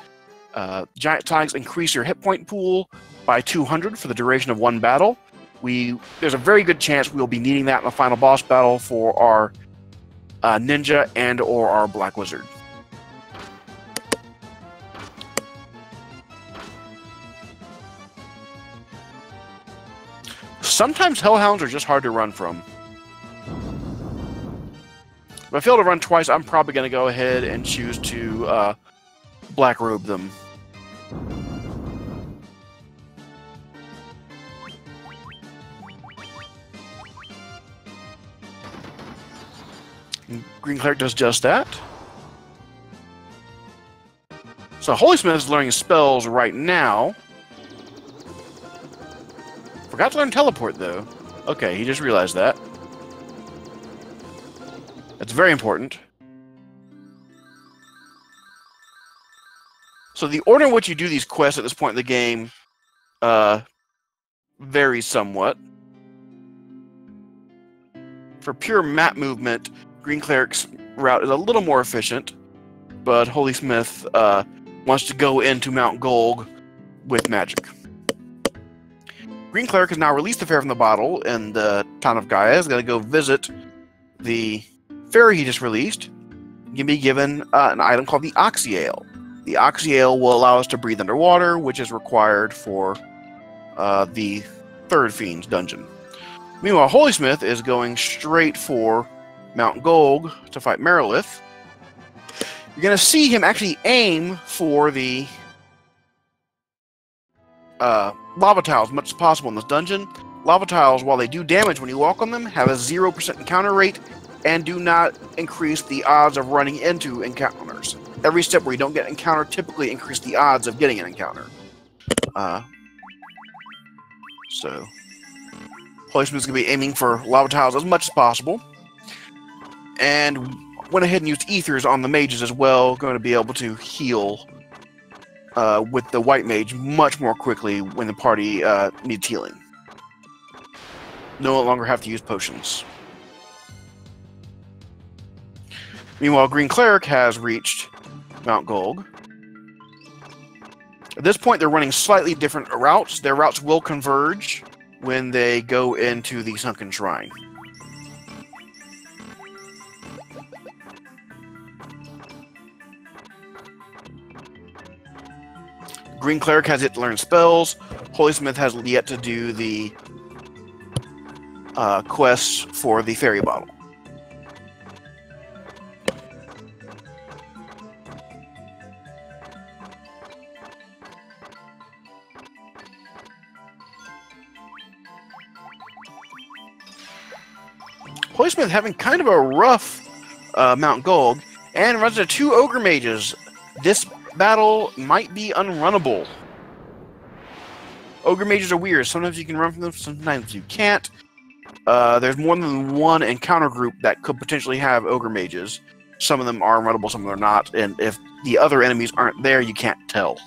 Giant tonics increase your hit point pool by 200 for the duration of one battle. There's a very good chance we'll be needing that in the final boss battle for our ninja and or our black wizard. Sometimes hellhounds are just hard to run from. If I fail to run twice, I'm probably going to go ahead and choose to black robe them. GreenCleric does just that. So HolySmith is learning spells right now. Forgot to learn teleport, though. Okay, he just realized that. That's very important. So the order in which you do these quests at this point in the game varies somewhat. For pure map movement, GreenCleric's route is a little more efficient, but HolySmith wants to go into Mount Golg with magic. GreenCleric has now released the fairy from the bottle, and the town of Gaia is going to go visit the fairy he just released. You can be given an item called the Oxyale. The Oxyale will allow us to breathe underwater, which is required for the third Fiend's dungeon. Meanwhile, HolySmith is going straight for Mount Golg to fight Merilith. You're going to see him actually aim for the lava tiles as much as possible in this dungeon. Lava tiles, while they do damage when you walk on them, have a 0% encounter rate and do not increase the odds of running into encounters. Every step where you don't get an encounter typically increases the odds of getting an encounter. So HolySmith is going to be aiming for lava tiles as much as possible. And went ahead and used ethers on the mages as well, going to be able to heal with the white mage much more quickly when the party needs healing. No longer have to use potions. Meanwhile, GreenCleric has reached Mount Golg. At this point, they're running slightly different routes. Their routes will converge when they go into the Sunken Shrine. GreenCleric has yet to learn spells. HolySmith has yet to do the quests for the fairy bottle. HolySmith having kind of a rough Mount Golg and runs into 2 ogre mages. This battle might be unrunnable. Ogre mages are weird. Sometimes you can run from them, sometimes you can't. There's more than one encounter group that could potentially have ogre mages. Some of them are unrunnable, some of them are not, and if the other enemies aren't there, you can't tell.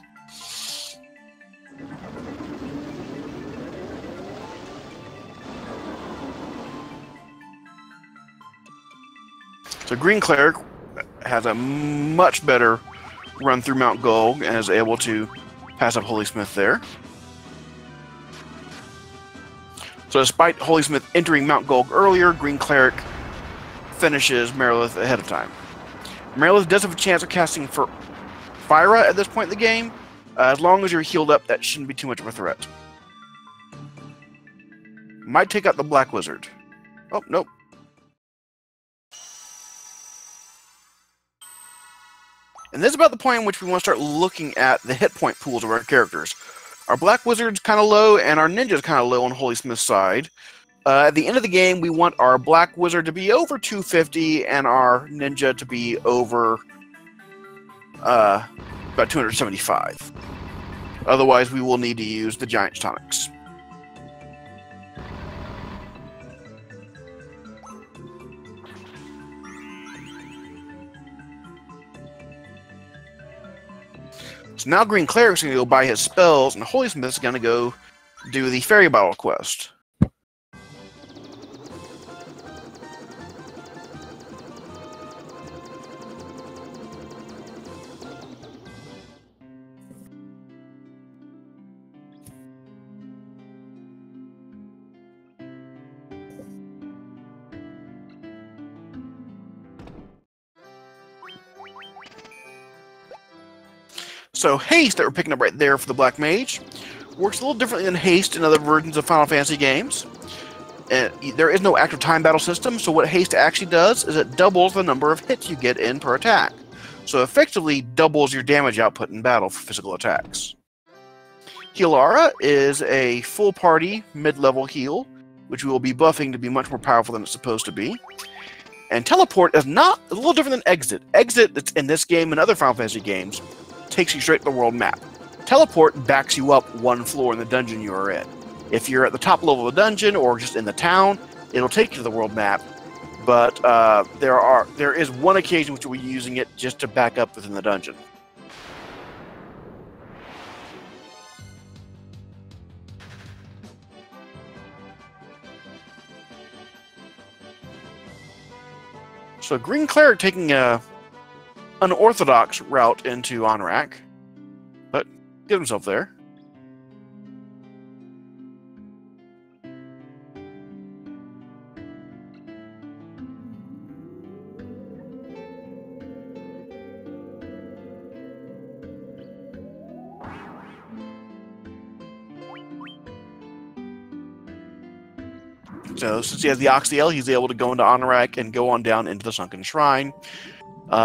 So GreenCleric has a much better run through Mount Golg and is able to pass up HolySmith there. So despite HolySmith entering Mount Golg earlier, GreenCleric finishes Merilith ahead of time. Merilith does have a chance of casting for Fyra at this point in the game. As long as you're healed up, that shouldn't be too much of a threat. Might take out the Black Wizard. Oh, nope. And this is about the point in which we want to start looking at the hit point pools of our characters. Our Black Wizard's kind of low, and our Ninja's kind of low on HolySmith's side. At the end of the game, we want our Black Wizard to be over 250, and our Ninja to be over about 275. Otherwise, we will need to use the Giant Tonics. So now GreenCleric's going to go buy his spells, and HolySmith's going to go do the Fairy Bottle quest. So haste that we're picking up right there for the Black Mage works a little differently than haste in other versions of Final Fantasy games. There is no active time battle system, so what haste actually does is it doubles the number of hits you get in per attack. So effectively doubles your damage output in battle for physical attacks. Healara is a full party mid-level heal, which we will be buffing to be much more powerful than it's supposed to be. And Teleport is a little different than Exit. Exit, that's in this game and other Final Fantasy games, takes you straight to the world map. Teleport backs you up one floor in the dungeon you are in. If you're at the top level of the dungeon or just in the town, it'll take you to the world map. But there is one occasion which we'll be using it just to back up within the dungeon. So GreenCleric taking a unorthodox route into Onrak, but get himself there. So since he has the Oxyel, he's able to go into Onrak and go on down into the Sunken Shrine.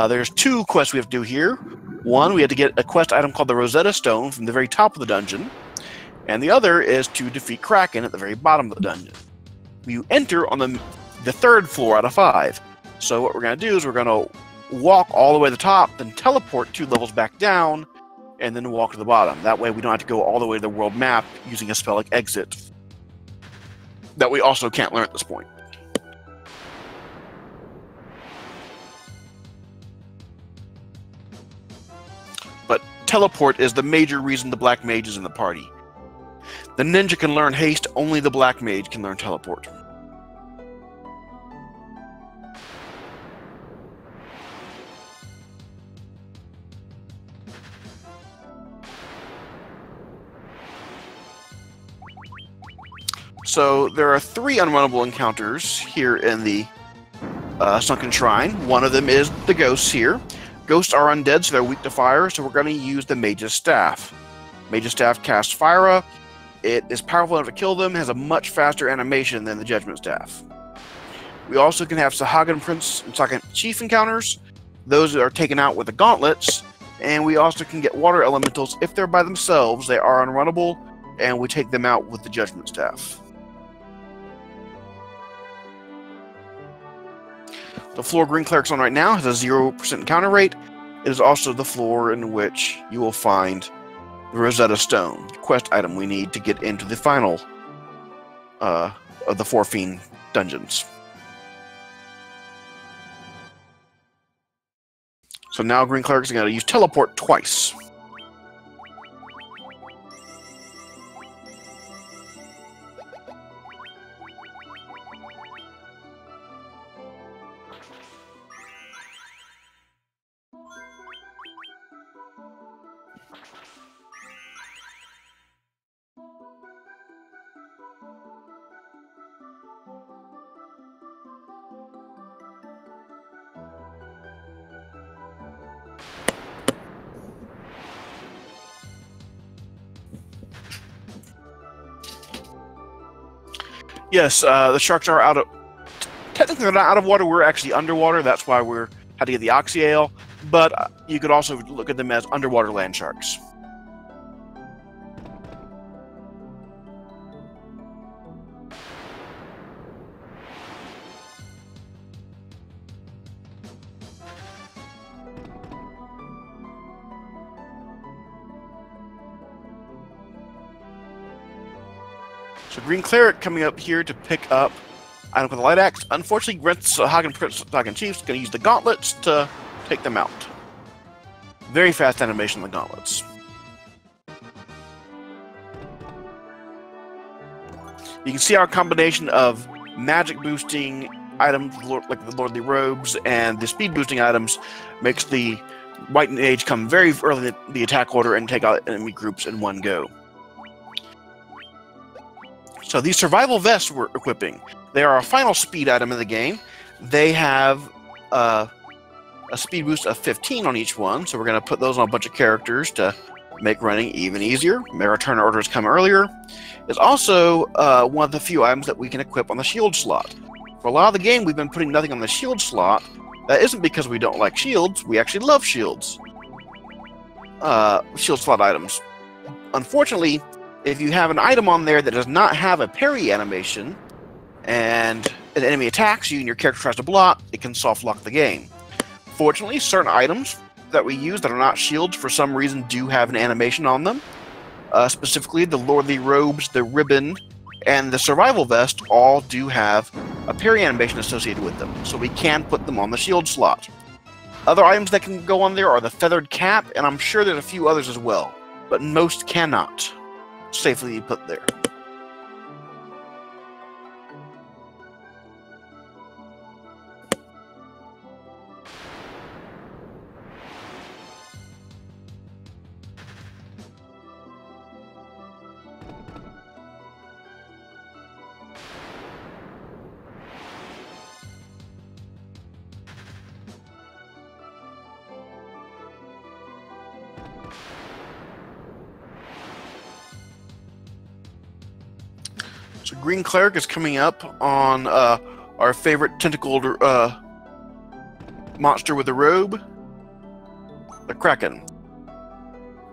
There's two quests we have to do here. One, we have to get a quest item called the Rosetta Stone from the very top of the dungeon. And the other is to defeat Kraken at the very bottom of the dungeon. We enter on the third floor out of 5. So what we're going to do is we're going to walk all the way to the top, then teleport 2 levels back down, and then walk to the bottom. That way we don't have to go all the way to the world map using a spell like Exit that we also can't learn at this point. But teleport is the major reason the Black Mage is in the party. The ninja can learn haste, only the Black Mage can learn teleport. So there are 3 unrunnable encounters here in the Sunken Shrine. One of them is the ghosts here. Ghosts are undead, so they're weak to fire, so we're going to use the Mage's Staff. Mage's Staff casts Fire. It is powerful enough to kill them, has a much faster animation than the Judgment Staff. We also can have Sahagin Prince and Sahagin Chief encounters. Those are taken out with the gauntlets, and we also can get water elementals. If they're by themselves, they are unrunnable, and we take them out with the Judgment Staff. The floor GreenCleric's on right now has a 0% encounter rate. It is also the floor in which you will find the Rosetta Stone, quest item we need to get into the final of the 4 Fiend dungeons. So now GreenCleric's going to use teleport twice. Yes, the sharks are out of... Technically, they're not out of water. We're actually underwater. That's why we're had to get the Oxyale. But you could also look at them as underwater land sharks. So GreenCleric coming up here to pick up item with the Light Axe. Unfortunately, Sahagin Prince Sahagin Chief's going to use the gauntlets to take them out. Very fast animation on the gauntlets. You can see our combination of magic boosting items like the Lordly Robes and the speed boosting items makes the White Mage come very early in the attack order and take out enemy groups in one go. So these survival vests we're equipping, they are our final speed item in the game. They have a speed boost of 15 on each one, so we're going to put those on a bunch of characters to make running even easier, make our turn orders come earlier. It's also one of the few items that we can equip on the shield slot. For a lot of the game, we've been putting nothing on the shield slot. That isn't because we don't like shields. We actually love shields. Shield slot items. Unfortunately, if you have an item on there that does not have a parry animation, and an enemy attacks you and your character tries to block, it can soft lock the game. Fortunately, certain items that we use that are not shields for some reason do have an animation on them. Specifically, the Lordly Robes, the Ribbon, and the Survival Vest all do have a parry animation associated with them, so we can put them on the shield slot. Other items that can go on there are the Feathered Cap, and I'm sure there's a few others as well, but most cannot safely be put there. So GreenCleric is coming up on our favorite tentacled monster with a robe, the Kraken.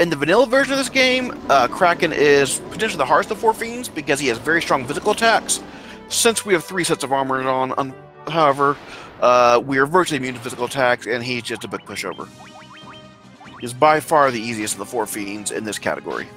In the vanilla version of this game, Kraken is potentially the hardest of the four fiends because he has very strong physical attacks. Since we have 3 sets of armor on however, we are virtually immune to physical attacks, and he's just a big pushover. He's by far the easiest of the four fiends in this category.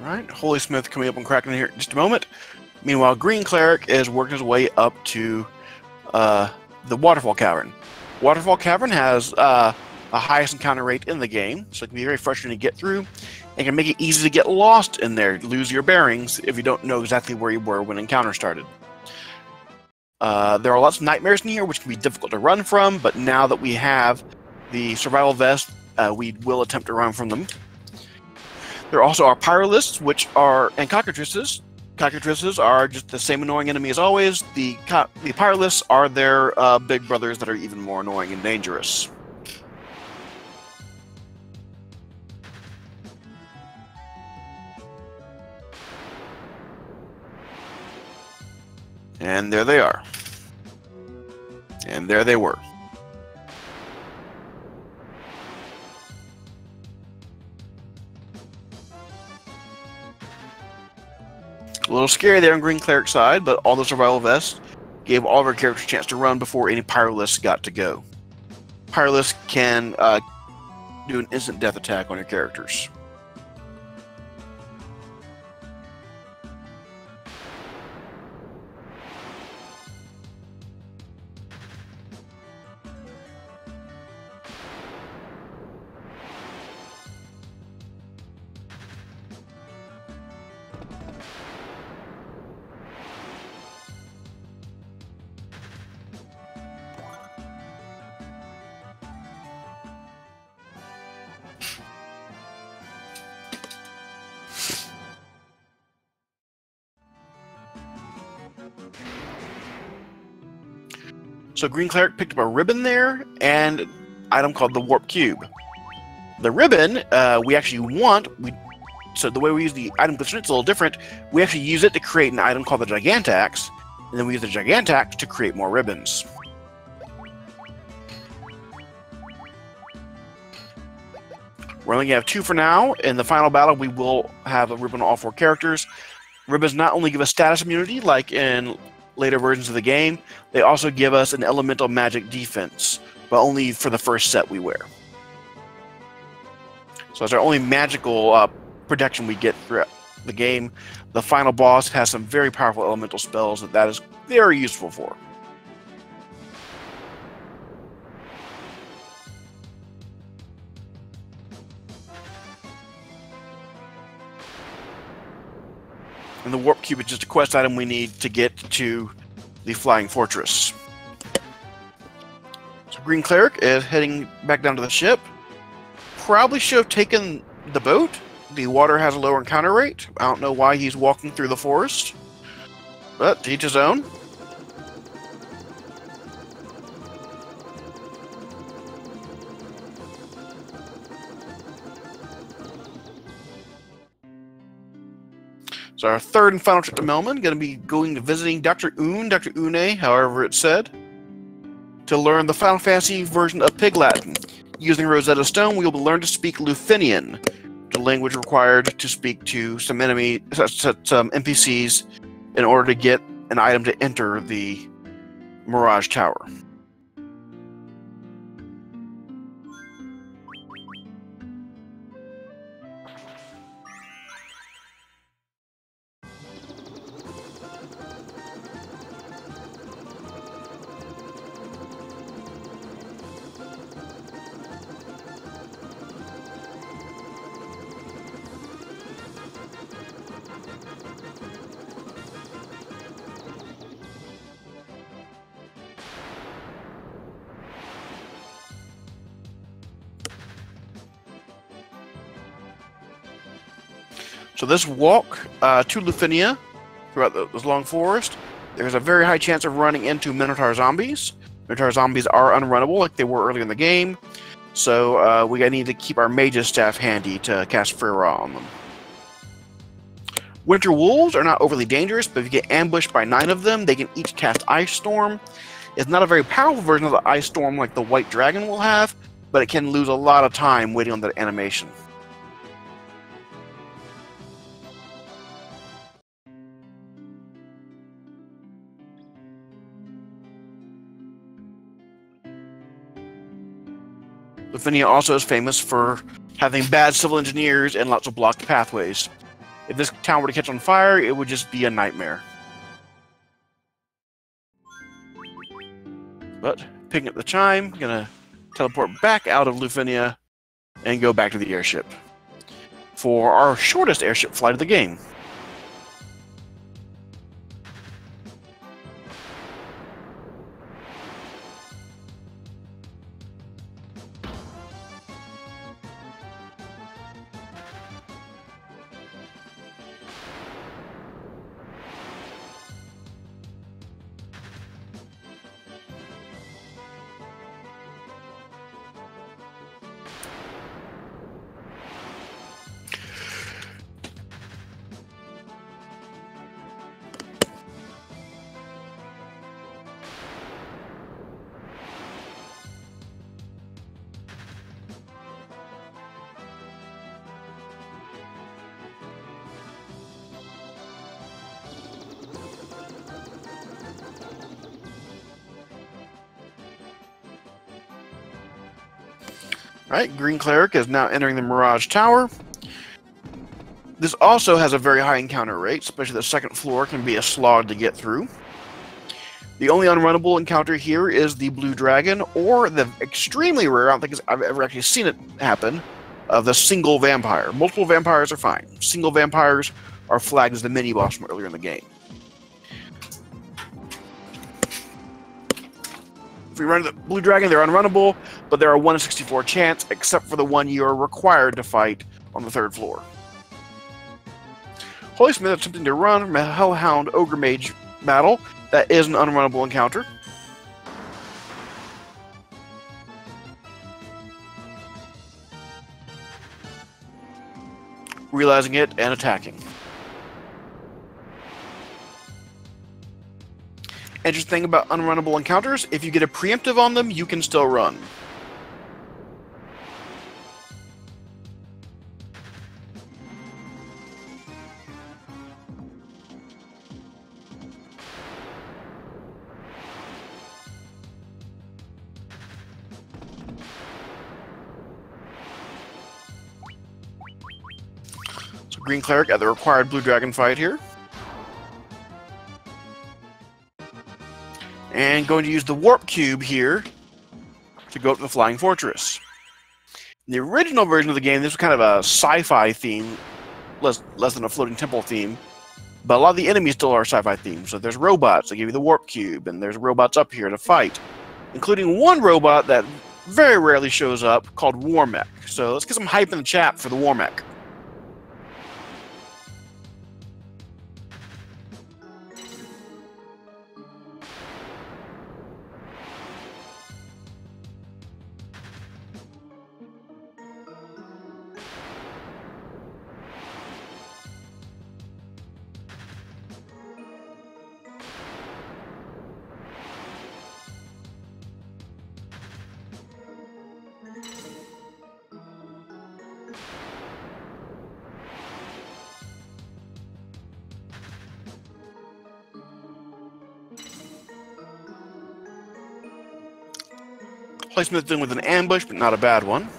Alright, HolySmith coming up on Kraken here in just a moment. Meanwhile, GreenCleric is working his way up to the Waterfall Cavern. Waterfall Cavern has the highest encounter rate in the game, so it can be very frustrating to get through, and can make it easy to get lost in there, lose your bearings if you don't know exactly where you were when encounter started. There are lots of nightmares in here, which can be difficult to run from, but now that we have the Survival Vest, we will attempt to run from them. There also are Pyralists, and Cockatrices. Cockatrices are just the same annoying enemy as always. The Pyralists are their big brothers that are even more annoying and dangerous. And there they are. And there they were. A little scary there on GreenCleric's side, but all the survival vests gave all of our characters a chance to run before any Pyralists got to go. Pyralists can do an instant death attack on your characters. So GreenCleric picked up a ribbon there and an item called the Warp Cube. The ribbon we actually want. So the way we use the item glitch, it's a little different. We actually use it to create an item called the Gigantax, and then we use the Gigantax to create more ribbons. We're only going to have 2 for now. In the final battle, we will have a ribbon on all 4 characters. Ribbons not only give us status immunity, like in later versions of the game, they also give us an elemental magic defense, but only for the first set we wear. So it's our only magical protection we get throughout the game. The final boss has some very powerful elemental spells that is very useful for. And the Warp Cube is just a quest item we need to get to the Flying Fortress. So GreenCleric is heading back down to the ship. Probably should have taken the boat. The water has a lower encounter rate. I don't know why he's walking through the forest, but to each his own. So our third and final trip to Melman, going to be going to visiting Dr. Une, however it's said, to learn the Final Fantasy version of Pig Latin. Using Rosetta Stone, we will learn to speak Luthinian, the language required to speak to some NPCs in order to get an item to enter the Mirage Tower. So this walk to Luthinia throughout this long forest, there's a very high chance of running into Minotaur zombies. Minotaur zombies are unrunnable like they were earlier in the game, so we need to keep our mage's staff handy to cast Freya on them. Winter wolves are not overly dangerous, but if you get ambushed by 9 of them, they can each cast Ice Storm. It's not a very powerful version of the Ice Storm like the White Dragon will have, but it can lose a lot of time waiting on that animation. Luthinia also is famous for having bad civil engineers and lots of blocked pathways. If this town were to catch on fire, it would just be a nightmare. But, picking up the chime, gonna teleport back out of Luthinia and go back to the airship for our shortest airship flight of the game. Alright, GreenCleric is now entering the Mirage Tower. This also has a very high encounter rate, especially the second floor can be a slog to get through. The only unrunnable encounter here is the Blue Dragon, or the extremely rare, I don't think I've ever actually seen it happen, of the single vampire. Multiple vampires are fine. Single vampires are flagged as the mini-boss from earlier in the game. If we run the Blue Dragon, they're unrunnable, but they're a 1 in 64 chance, except for the one you are required to fight on the third floor. HolySmith attempting to run from a Hellhound Ogre Mage battle. That is an unrunnable encounter. realizing it and attacking. Interesting thing about unrunnable encounters, if you get a preemptive on them, you can still run. So GreenCleric at the required blue dragon fight here. And going to use the warp cube here to go up to the flying fortress. In the original version of the game, this was kind of a sci-fi theme, less than a floating temple theme. But a lot of the enemies still are sci-fi themed. So there's robots that give you the warp cube, and there's robots up here to fight, including one robot that very rarely shows up called Warmech. So let's get some hype in the chat for the Warmech. HolySmith dealing with an ambush, but not a bad one.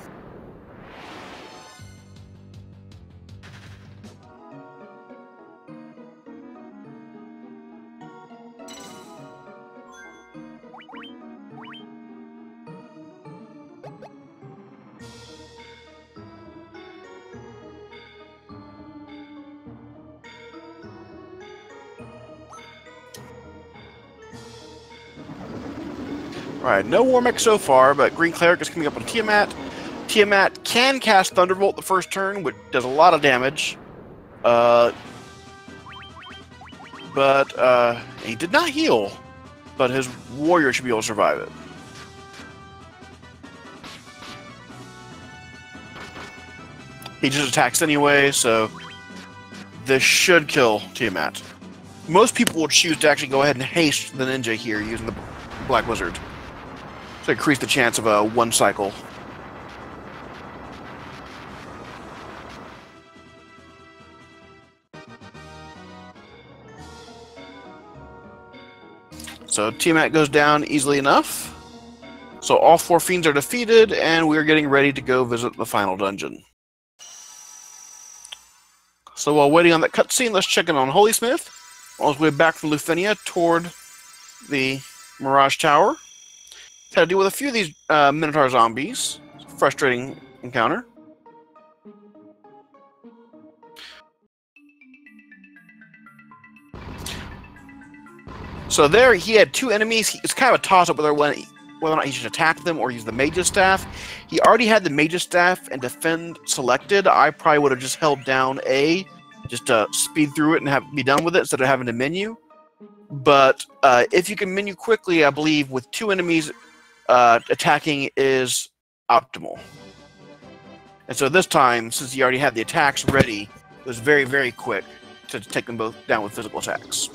Alright, no Warmech so far, but GreenCleric is coming up on Tiamat. Tiamat can cast Thunderbolt the first turn, which does a lot of damage. He did not heal, but his warrior should be able to survive it. He just attacks anyway, so this should kill Tiamat. Most people will choose to actually go ahead and haste the ninja here using the Black Wizard. So increase the chance of a one cycle. So Tiamat goes down easily enough. So all four fiends are defeated, and we're getting ready to go visit the final dungeon. So while waiting on that cutscene, let's check in on HolySmith on his way back from Lufinia toward the Mirage Tower. Had to deal with a few of these Minotaur zombies. Frustrating encounter. So there he had two enemies. It's kind of a toss-up whether or not he should attack them or use the Mage's Staff. He already had the Mage's Staff and Defend selected. I probably would have just held down A, just to speed through it and be done with it instead of having to menu. But if you can menu quickly, I believe with two enemies, attacking is optimal. And so this time, since he already had the attacks ready, it was very, very quick to take them both down with physical attacks.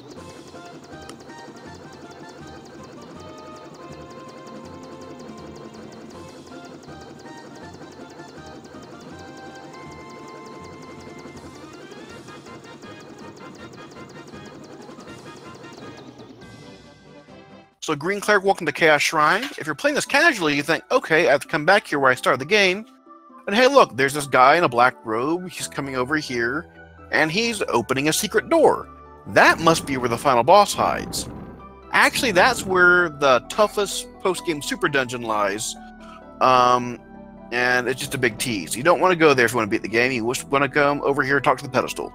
So GreenCleric, welcome to Chaos Shrine. If you're playing this casually, you think, okay, I have to come back here where I started the game. And hey, look, there's this guy in a black robe. He's coming over here, and he's opening a secret door. That must be where the final boss hides. Actually, that's where the toughest post-game super dungeon lies. And it's just a big tease. You don't want to go there if you want to beat the game. You just want to come over here and talk to the pedestal.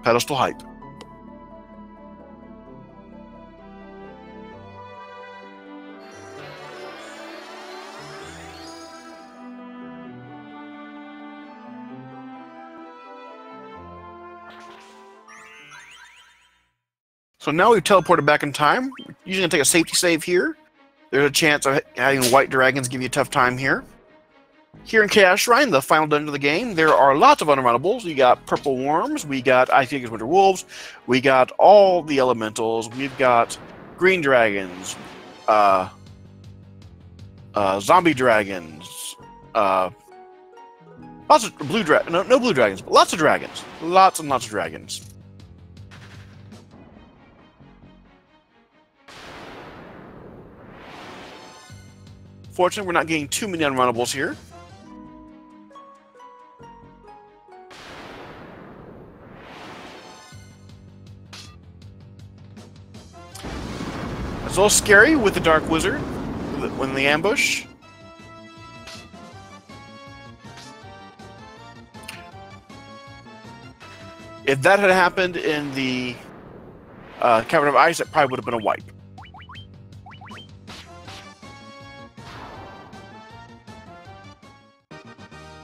Pedestal hype. So now we've teleported back in time. We're usually going to take a safety save here. There's a chance of having white dragons give you a tough time here. Here in Chaos Shrine, the final dungeon of the game, there are lots of unrunnables. We got purple worms, we got ice eagles, winter wolves, we got all the elementals, we've got green dragons, zombie dragons, lots of blue dragons, no blue dragons, but lots of dragons, lots and lots of dragons. Fortunately, we're not getting too many unrunnables here. It's a little scary with the Dark Wizard when the ambush. If that had happened in the Cavern of Ice, it probably would have been a wipe.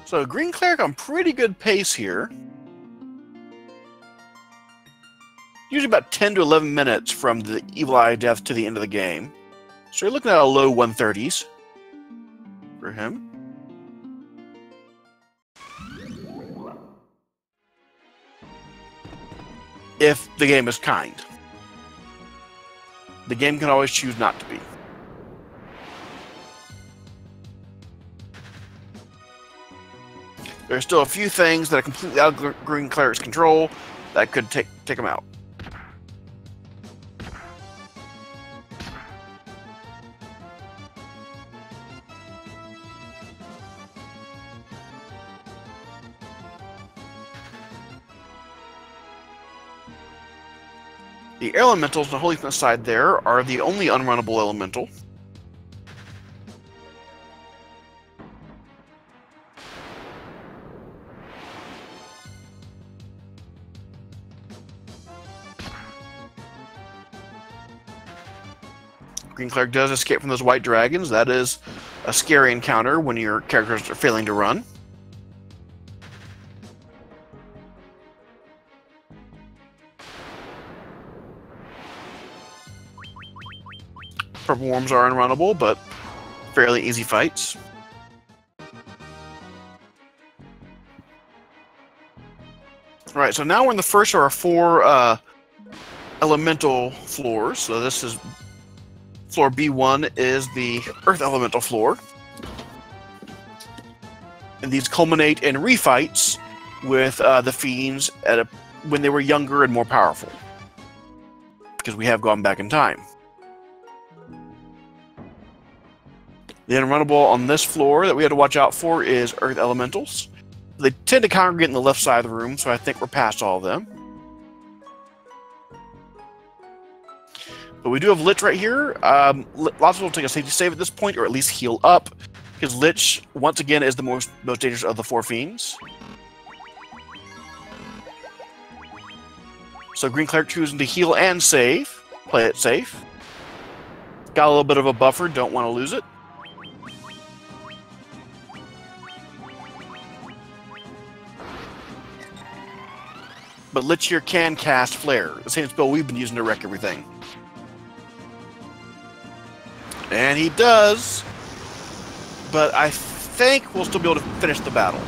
So GreenCleric on pretty good pace here. Usually about 10 to 11 minutes from the Evil Eye death to the end of the game. So you're looking at a low 130s for him. If the game is kind. The game can always choose not to be. There's still a few things that are completely out of GreenCleric's control that could take him out. The elementals on the HolySmith side there are the only unrunnable elemental. GreenCleric does escape from those white dragons. That is a scary encounter when your characters are failing to run. Purple worms are unrunnable, but fairly easy fights. Alright, so now we're in the first of our 4 elemental floors. So this is floor B1 is the Earth Elemental floor. And these culminate in refights with the Fiends when they were younger and more powerful. Because we have gone back in time. The unrunnable on this floor that we had to watch out for is Earth Elementals. They tend to congregate in the left side of the room, so I think we're past all of them. But we do have Lich right here. Lots of people take a safety save at this point, or at least heal up, because Lich, once again, is the most dangerous of the 4 Fiends. So GreenCleric choosing to heal and save. Play it safe. Got a little bit of a buffer, don't want to lose it. But Lich here can cast Flare, the same spell we've been using to wreck everything. And he does, but I think we'll still be able to finish the battle.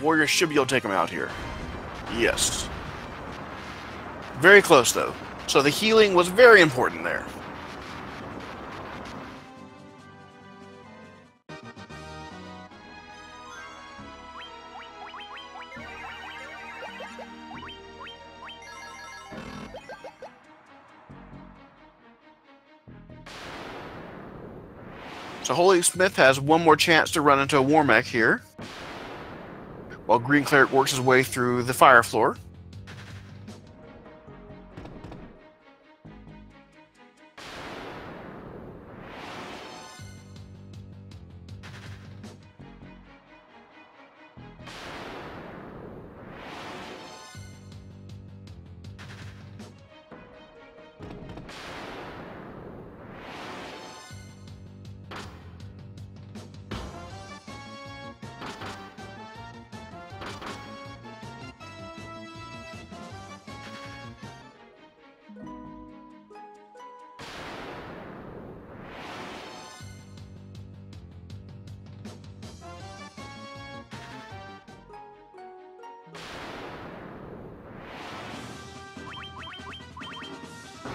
Warrior should be able to take him out here. Yes. Very close, though. So the healing was very important there. So HolySmith has one more chance to run into a war mech here, while GreenCleric works his way through the fire floor.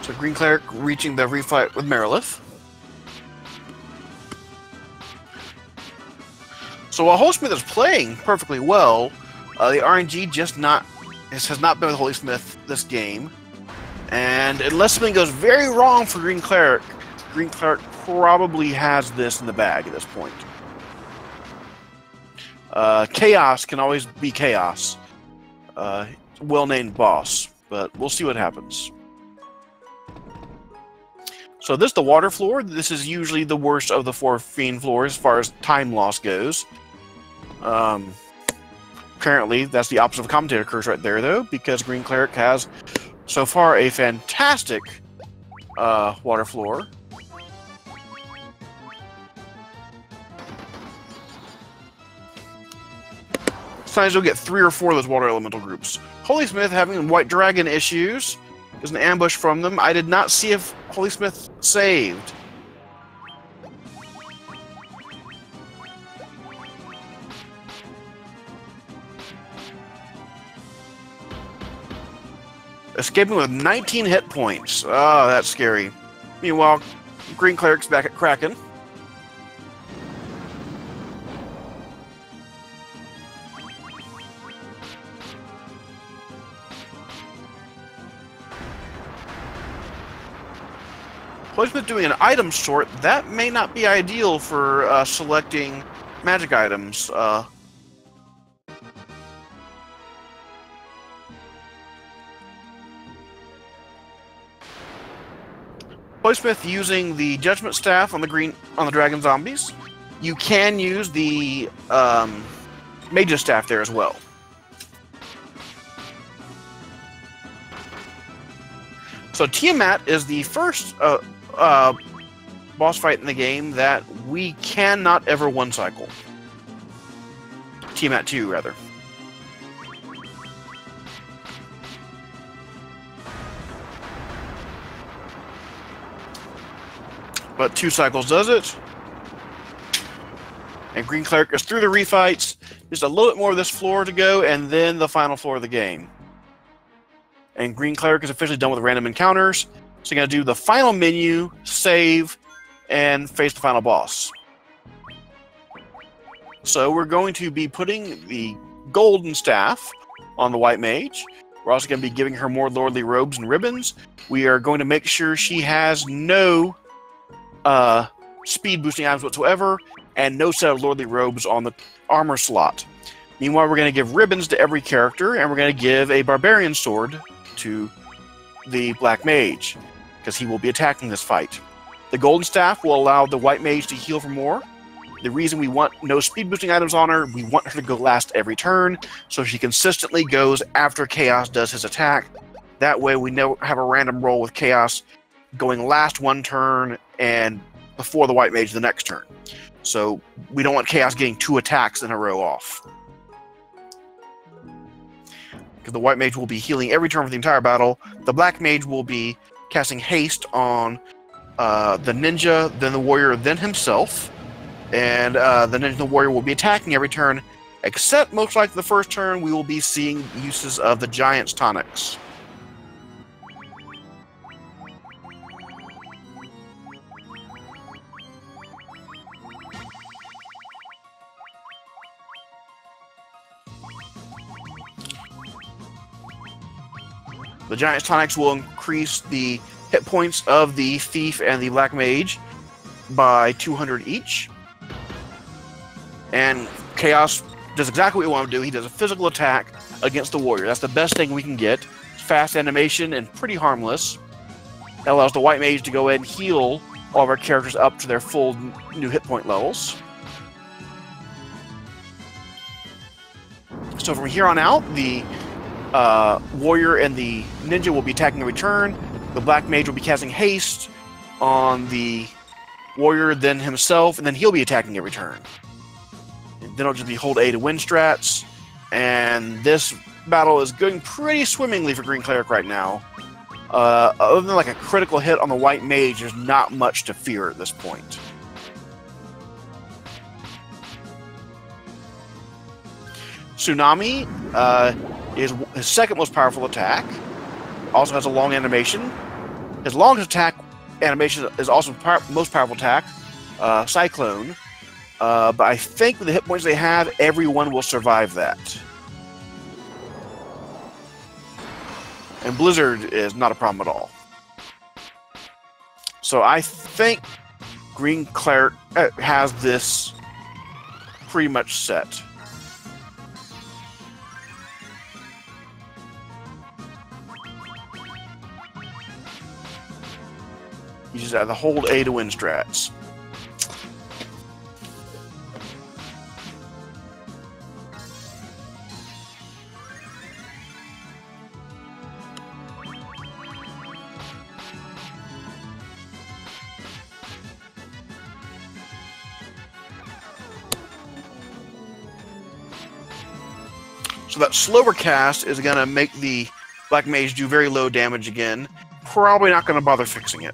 So GreenCleric reaching the refight with Merilith. So while HolySmith is playing perfectly well, the RNG just has not been with HolySmith this game. And unless something goes very wrong for GreenCleric, GreenCleric probably has this in the bag at this point. Chaos can always be Chaos. Well-named boss, but we'll see what happens. So this is the water floor. This is usually the worst of the 4 Fiend floors as far as time loss goes. Apparently, that's the opposite of commentator curse right there, though, because GreenCleric has, so far, a fantastic water floor. Sometimes you'll get 3 or 4 of those water elemental groups. HolySmith having White Dragon issues. There's an ambush from them. I did not see if HolySmith saved. Escaping with 19 hit points. Oh, that's scary. Meanwhile, GreenCleric's back at Kraken. HolySmith doing an item sort. That may not be ideal for selecting magic items. HolySmith using the Judgment Staff on the Dragon Zombies. You can use the Mage's Staff there as well. So Tiamat is the first boss fight in the game that we cannot ever one-cycle. Tiamat 2, rather. But 2 cycles does it. And GreenCleric is through the refights. Just a little bit more of this floor to go, and then the final floor of the game. And GreenCleric is officially done with random encounters. So you're going to do the final menu, save, and face the final boss. So we're going to be putting the golden staff on the White Mage. We're also going to be giving her more lordly robes and ribbons. We are going to make sure she has no speed boosting items whatsoever, and no set of lordly robes on the armor slot. Meanwhile, we're going to give ribbons to every character, and we're going to give a barbarian sword to the Black Mage, because he will be attacking this fight. The golden staff will allow the White Mage to heal for more. The reason we want no speed boosting items on her, we want her to go last every turn, so she consistently goes after Chaos does his attack. That way we never have a random roll with Chaos going last one turn and before the White Mage the next turn. So we don't want Chaos getting 2 attacks in a row off. Because the White Mage will be healing every turn for the entire battle. The Black Mage will be casting haste on the ninja, then the warrior, then himself. And the ninja and the warrior will be attacking every turn, except most likely the first turn we will be seeing uses of the Giant's Tonics. The Giant's Tonics will increase the hit points of the Thief and the Black Mage by 200 each. And Chaos does exactly what we want to do. He does a physical attack against the warrior. That's the best thing we can get. Fast animation and pretty harmless. That allows the White Mage to go ahead and heal all of our characters up to their full new hit point levels. So from here on out, the warrior and the ninja will be attacking every turn. The Black Mage will be casting haste on the warrior, then himself, and then he'll be attacking every turn. And then it'll just be hold A to win strats. And this battle is going pretty swimmingly for GreenCleric right now. Other than like a critical hit on the White Mage, there's not much to fear at this point. Tsunami is his second most powerful attack. Also has a long animation. His longest attack animation is also most powerful attack, Cyclone. But I think with the hit points they have, everyone will survive that. And Blizzard is not a problem at all. So I think GreenCleric has this pretty much set. You just have the hold A to win strats. So that slower cast is going to make the Black Mage do very low damage again. Probably not going to bother fixing it.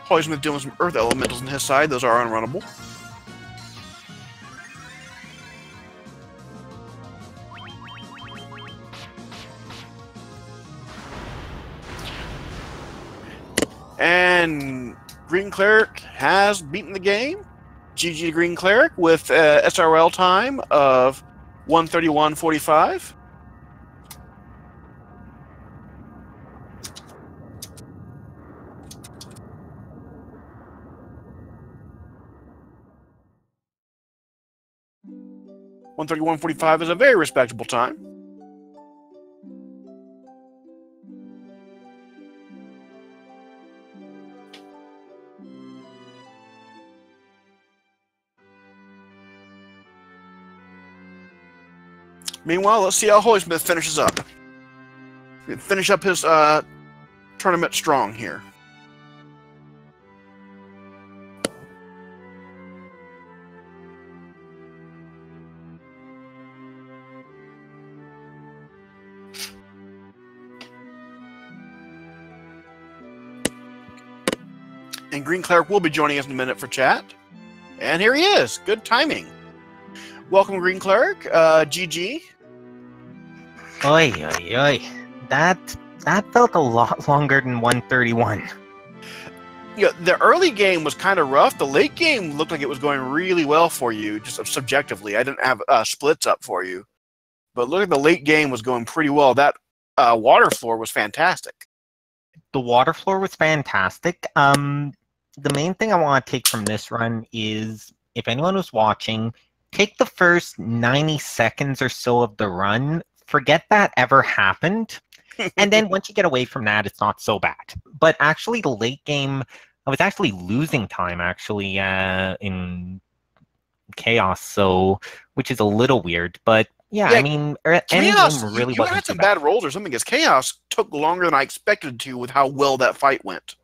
HolySmith dealing with some Earth Elementals on his side. Those are unrunnable. And GreenCleric has beaten the game. GG to GreenCleric with SRL time of 1:31:45. (1:31:45) is a very respectable time. Meanwhile, let's see how HolySmith finishes up. Finish up his tournament strong here. And GreenCleric will be joining us in a minute for chat. And here he is. Good timing. Welcome, GreenCleric. GG. Oi, oi, oi. That felt a lot longer than 131. Yeah, the early game was kind of rough. The late game looked like it was going really well for you, just subjectively. I didn't have splits up for you. But look at the late game was going pretty well. That water floor was fantastic. The water floor was fantastic. The main thing I want to take from this run is, if anyone was watching, take the first 90 seconds or so of the run, forget that ever happened, and then once you get away from that, it's not so bad. But actually, the late game, I was actually losing time, actually, in Chaos, so, which is a little weird, but yeah, I mean, Chaos really you wasn't had too some bad. bad rolls or something, because Chaos took longer than I expected to with how well that fight went.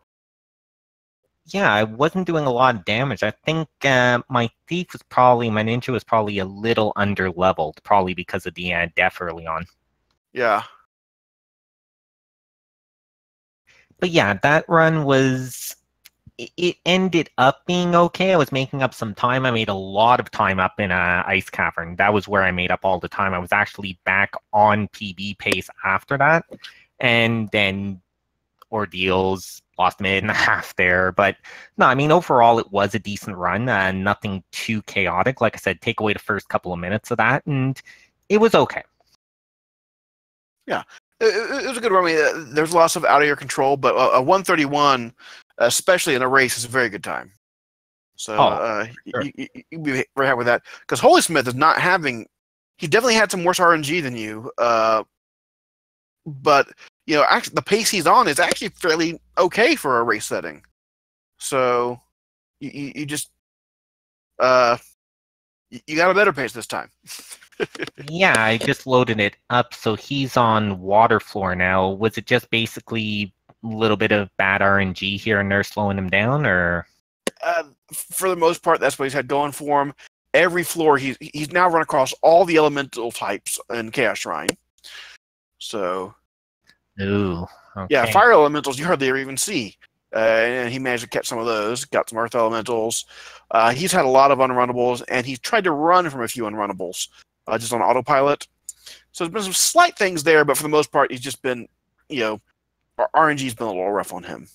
Yeah, I wasn't doing a lot of damage. I think my ninja was probably a little under-leveled, probably because of the def early on. Yeah. But yeah, that run was... It ended up being okay. I was making up some time. I made a lot of time up in Ice Cavern. That was where I made up all the time. I was actually back on PB pace after that. And then ordeals, lost a minute and a half there. But no, I mean, overall, it was a decent run. Nothing too chaotic. Like I said, take away the first couple of minutes of that, and it was okay. Yeah. It was a good run. I mean, there's lots of out of your control, but a 131, especially in a race, is a very good time. So Sure. you'd be very happy with that. Because HolySmith is not having... He definitely had some worse RNG than you. But, you know, actually, the pace he's on is actually fairly okay for a race setting. So you just... you got a better pace this time. Yeah, I just loaded it up, so he's on water floor now. Was it just basically a little bit of bad RNG here and there slowing him down, or? For the most part, that's what he's had going for him. Every floor, he's now run across all the elemental types in Chaos Shrine. So, Ooh, okay. Yeah, fire elementals you hardly ever even see. And he managed to catch some of those, got some earth elementals. He's had a lot of unrunnables, and he's tried to run from a few unrunnables, just on autopilot. So there's been some slight things there, but for the most part, he's just been, RNG's been a little rough on him.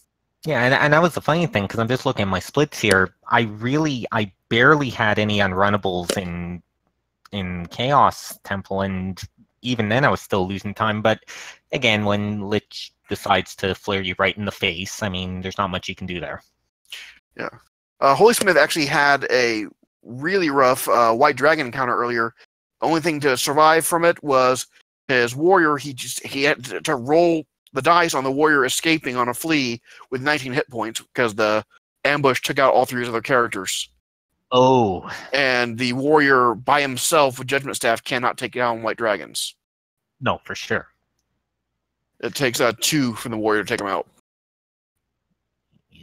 Yeah, and that was the funny thing, because I'm just looking at my splits here. I barely had any unrunnables in Chaos Temple, and even then I was still losing time. But again, when Lich decides to flare you right in the face, I mean, there's not much you can do there. Yeah. HolySmith actually had a really rough White Dragon encounter earlier. The only thing to survive from it was his warrior. He had to roll the dice on the warrior escaping on a flea with 19 hit points because the ambush took out all three of his other characters. Oh. And the warrior by himself with Judgment Staff cannot take down White Dragons. No, for sure. It takes 2 from the warrior to take him out.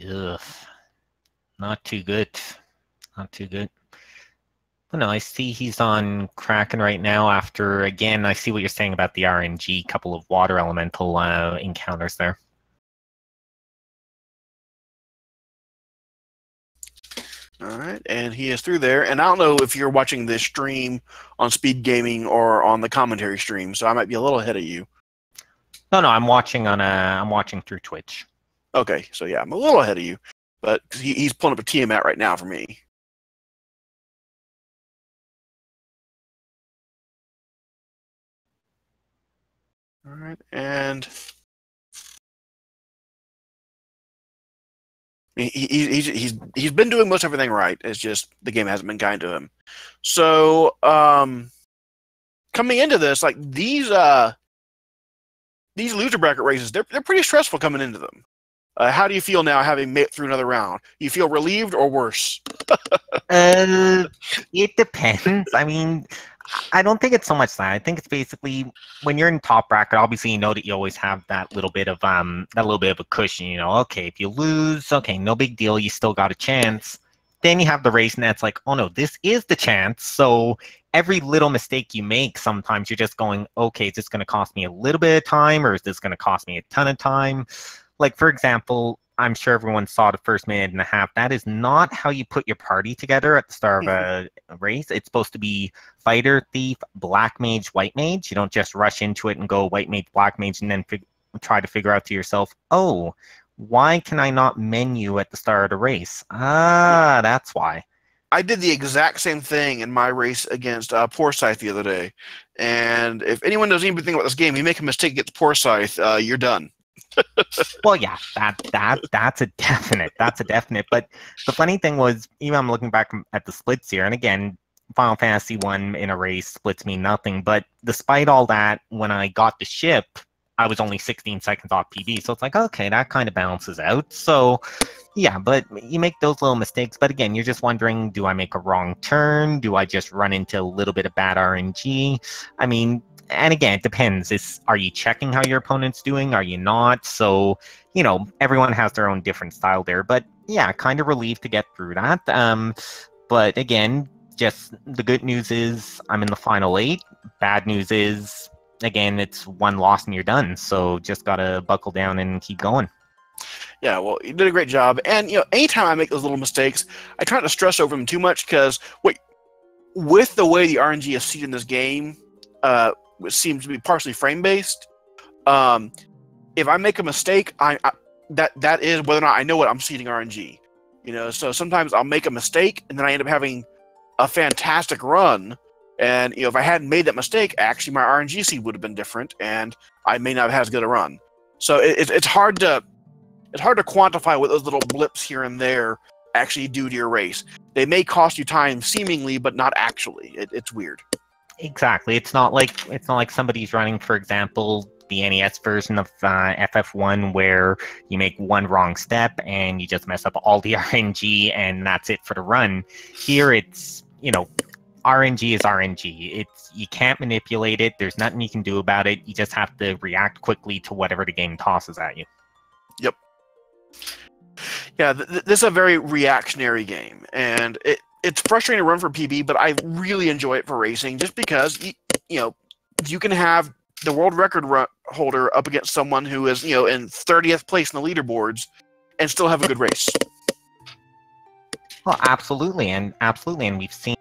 Ugh. Not too good. Not too good. But no, I see he's on Kraken right now after, again, I see what you're saying about the RNG, couple of water elemental encounters there. All right, and he is through there. And I don't know if you're watching this stream on Speed Gaming or on the commentary stream, so I might be a little ahead of you. No, I'm watching through Twitch. Okay, so yeah, I'm a little ahead of you, but he's pulling up a Tiamat right now for me. All right, and he's been doing most everything right. It's just the game hasn't been kind to him. So coming into this, like these loser bracket races, they're pretty stressful coming into them. How do you feel now, having made it through another round? You feel relieved or worse? It depends. I mean, I don't think it's so much that. I think it's basically when you're in top bracket, obviously you know that you always have that little bit of a cushion. You know, okay, if you lose, okay, no big deal. You still got a chance. Then you have the race, and that's like, oh no, this is the chance. So every little mistake you make, sometimes you're just going, okay, is this going to cost me a little bit of time, or is this going to cost me a ton of time? Like, for example, I'm sure everyone saw the first minute and a half. That is not how you put your party together at the start of a race. It's supposed to be fighter, thief, black mage, white mage. You don't just rush into it and go white mage, black mage, and then try to figure out to yourself, oh, why can I not menu at the start of the race? Ah, that's why. I did the exact same thing in my race against Poorsyth the other day. And if anyone knows anything about this game, you make a mistake against Poorsyth, you're done. Well, yeah, that's a definite. That's a definite. But the funny thing was, even I'm looking back at the splits here, and again, Final Fantasy 1 in a race splits mean nothing. But despite all that, when I got the ship, I was only 16 seconds off PB. So it's like, okay, that kind of balances out. So yeah, but you make those little mistakes. But again, you're just wondering, do I make a wrong turn? Do I just run into a little bit of bad RNG? I mean, and again, it depends. Are you checking how your opponent's doing? Are you not? So, you know, everyone has their own different style there. But yeah, kind of relieved to get through that. But again, just the good news is I'm in the final 8. Bad news is, again, it's one loss and you're done. So just got to buckle down and keep going. Yeah, well, you did a great job. And, you know, anytime I make those little mistakes, I try not to stress over them too much because, with the way the RNG is seated in this game, which seems to be partially frame-based, if I make a mistake, that is whether or not I know what I'm seeding RNG. You know, so sometimes I'll make a mistake, and then I end up having a fantastic run. And, you know, if I hadn't made that mistake, actually my RNG seed would have been different, and I may not have had as good a run. So it's hard to quantify what those little blips here and there actually do to your race. They may cost you time seemingly, but not actually. It's weird. Exactly. It's not like somebody's running, for example, the NES version of FF1 where you make one wrong step and you just mess up all the RNG and that's it for the run. Here it's, you know, RNG is RNG. You can't manipulate it. There's nothing you can do about it. You just have to react quickly to whatever the game tosses at you. Yep. Yeah, this is a very reactionary game, and it's frustrating to run for PB, but I really enjoy it for racing just because, you know, you can have the world record holder up against someone who is, you know, in 30th place in the leaderboards and still have a good race. Well, absolutely, and we've seen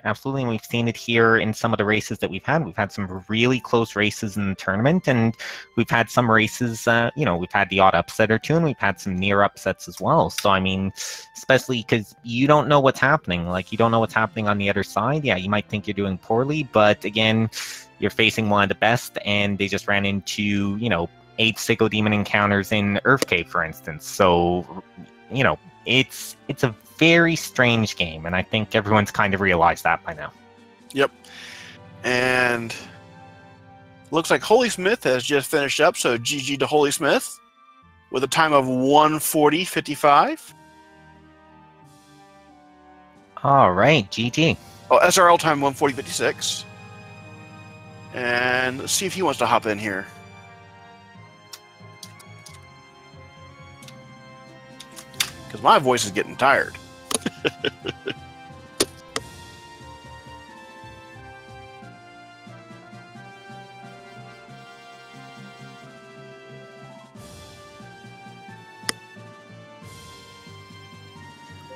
Absolutely, and we've seen it here in some of the races that we've had. We've had some really close races in the tournament, and we've had some races, we've had the odd upset or two, and we've had some near upsets as well. So, I mean, especially because you don't know what's happening. Like, you don't know what's happening on the other side. Yeah, you might think you're doing poorly, but again, you're facing one of the best, and they just ran into, 8 Sicko Demon encounters in Earth Cave, for instance. So, it's a very strange game, and I think everyone's kind of realized that by now. Yep. And looks like HolySmith has just finished up, so GG to HolySmith with a time of 1:40.55. All right, GG. Oh, SRL time 1:40.56. And let's see if he wants to hop in here. Because my voice is getting tired.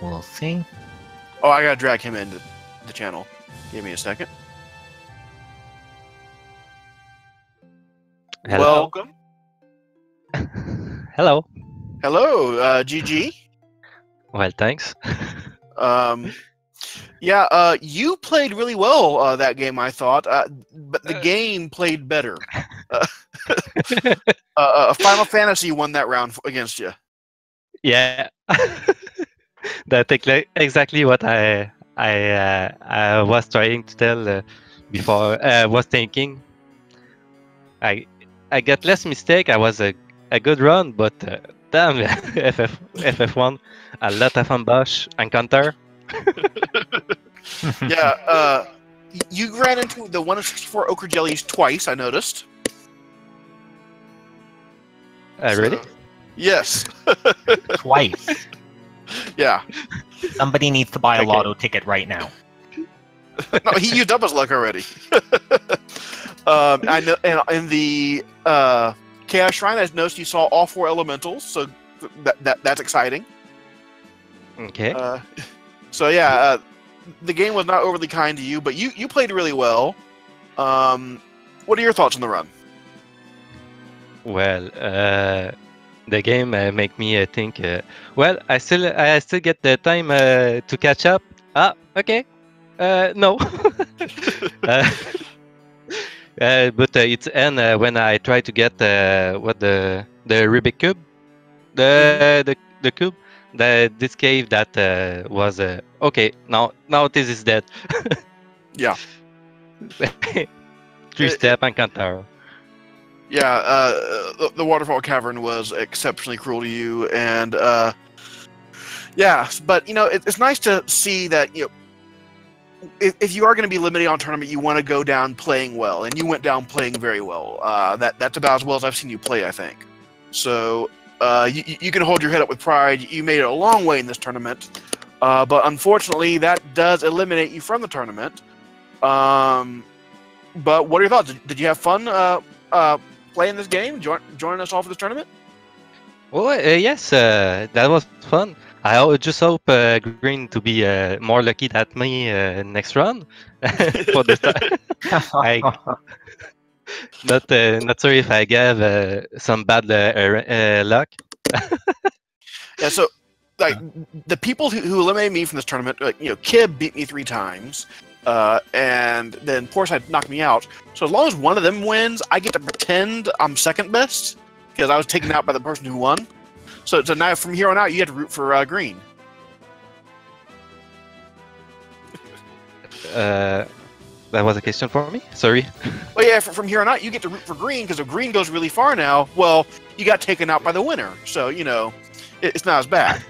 We'll see. Oh, I gotta drag him into the channel. Give me a second. Hello. Welcome. Hello. Hello, GG. Well, thanks. You played really well that game, I thought, but the game played better. Final Fantasy won that round against you. Yeah. That's exactly what I was trying to tell before. I was thinking I got less mistake. I was a good run, but damn, FF1, a lot of ambush encounter. Yeah, you ran into the 164 ochre jellies twice, I noticed. Really? Yes. Twice. Yeah. Somebody needs to buy a lotto ticket right now. No, he used up his luck already. I know, and in the Chaos Shrine, I noticed you saw all 4 elementals, so that's exciting. Okay. So yeah, the game was not overly kind to you, but you played really well. What are your thoughts on the run? Well, the game make me think. Well, I still get the time to catch up. Ah, okay. No. But it's end when I try to get the Rubik cube, the cube. This cave that was okay. Now this is dead. Yeah. 3-step encounter. Yeah, the waterfall cavern was exceptionally cruel to you, and yeah, but it's nice to see that if you are going to be limited on tournament, you want to go down playing well, and you went down playing very well. That's about as well as I've seen you play, I think. So you can hold your head up with pride. You made it a long way in this tournament, but unfortunately, that does eliminate you from the tournament. But what are your thoughts? Did you have fun playing this game? Joining us all for this tournament? Well, yes, that was fun. I just hope Green to be more lucky than me next round for this time. Not sure if I gave some bad luck. Yeah, so like the people who eliminated me from this tournament, Kib beat me 3 times, and then Porside knocked me out. So as long as one of them wins, I get to pretend I'm second best because I was taken out by the person who won. So now from here on out, you have to root for Green. That was a question for me? Sorry. Well, yeah, from here on out, you get to root for Green because if Green goes really far now, well, you got taken out by the winner. So, it's not as bad.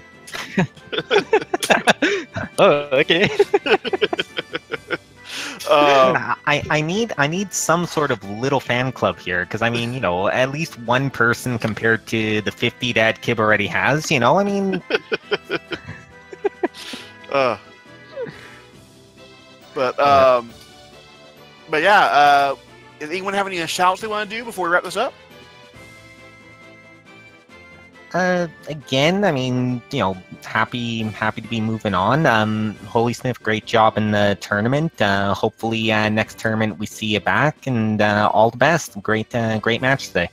Oh, okay. I need some sort of little fan club here because I mean, at least one person compared to the 50 that Kib already has. I mean. But yeah. Does anyone have any shouts they want to do before we wrap this up? Again, I mean, happy to be moving on. HolySmith, great job in the tournament. Hopefully, next tournament we see you back, and all the best. Great match today.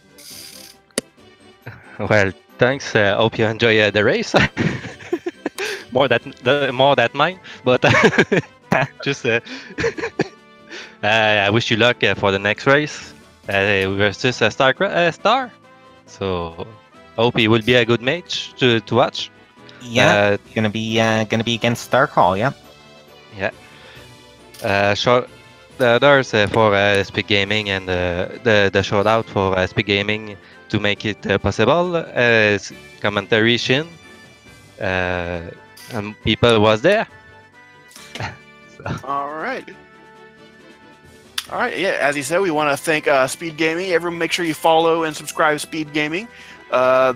Well, thanks. Hope you enjoy the race. more than mine, but just I wish you luck for the next race versus a star. So hope it will be a good match to watch. Yeah, gonna be against Starcall. Yeah. Yeah. The others for Speed Gaming and the shout out for Speed Gaming to make it possible. Commentary Shin. And people was there. All right. Yeah, as you said, we want to thank Speed Gaming. Everyone, make sure you follow and subscribe to Speed Gaming.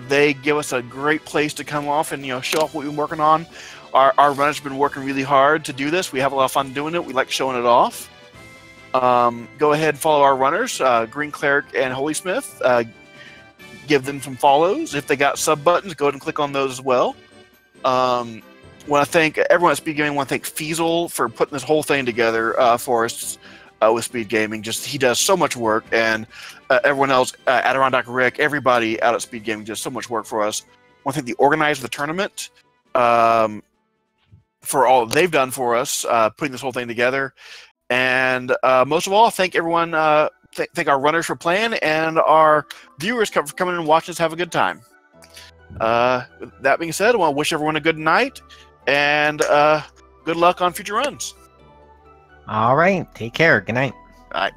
They give us a great place to come off and show off what we've been working on. Our runners have been working really hard to do this. We have a lot of fun doing it. We like showing it off. Go ahead and follow our runners, GreenCleric and HolySmith. Give them some follows. If they got sub buttons, go ahead and click on those as well. Want to thank everyone at Speed Gaming. Want to thank Fiesel for putting this whole thing together for us with Speed Gaming. He does so much work, and everyone else, Adirondack Rick, everybody out at Speed Gaming does so much work for us. Want to thank the organizer of the tournament for all they've done for us, putting this whole thing together. And most of all, thank everyone. Thank our runners for playing, and our viewers for coming and watching us have a good time. With that being said, I want to wish everyone a good night, and good luck on future runs. All right. Take care. Good night. All right.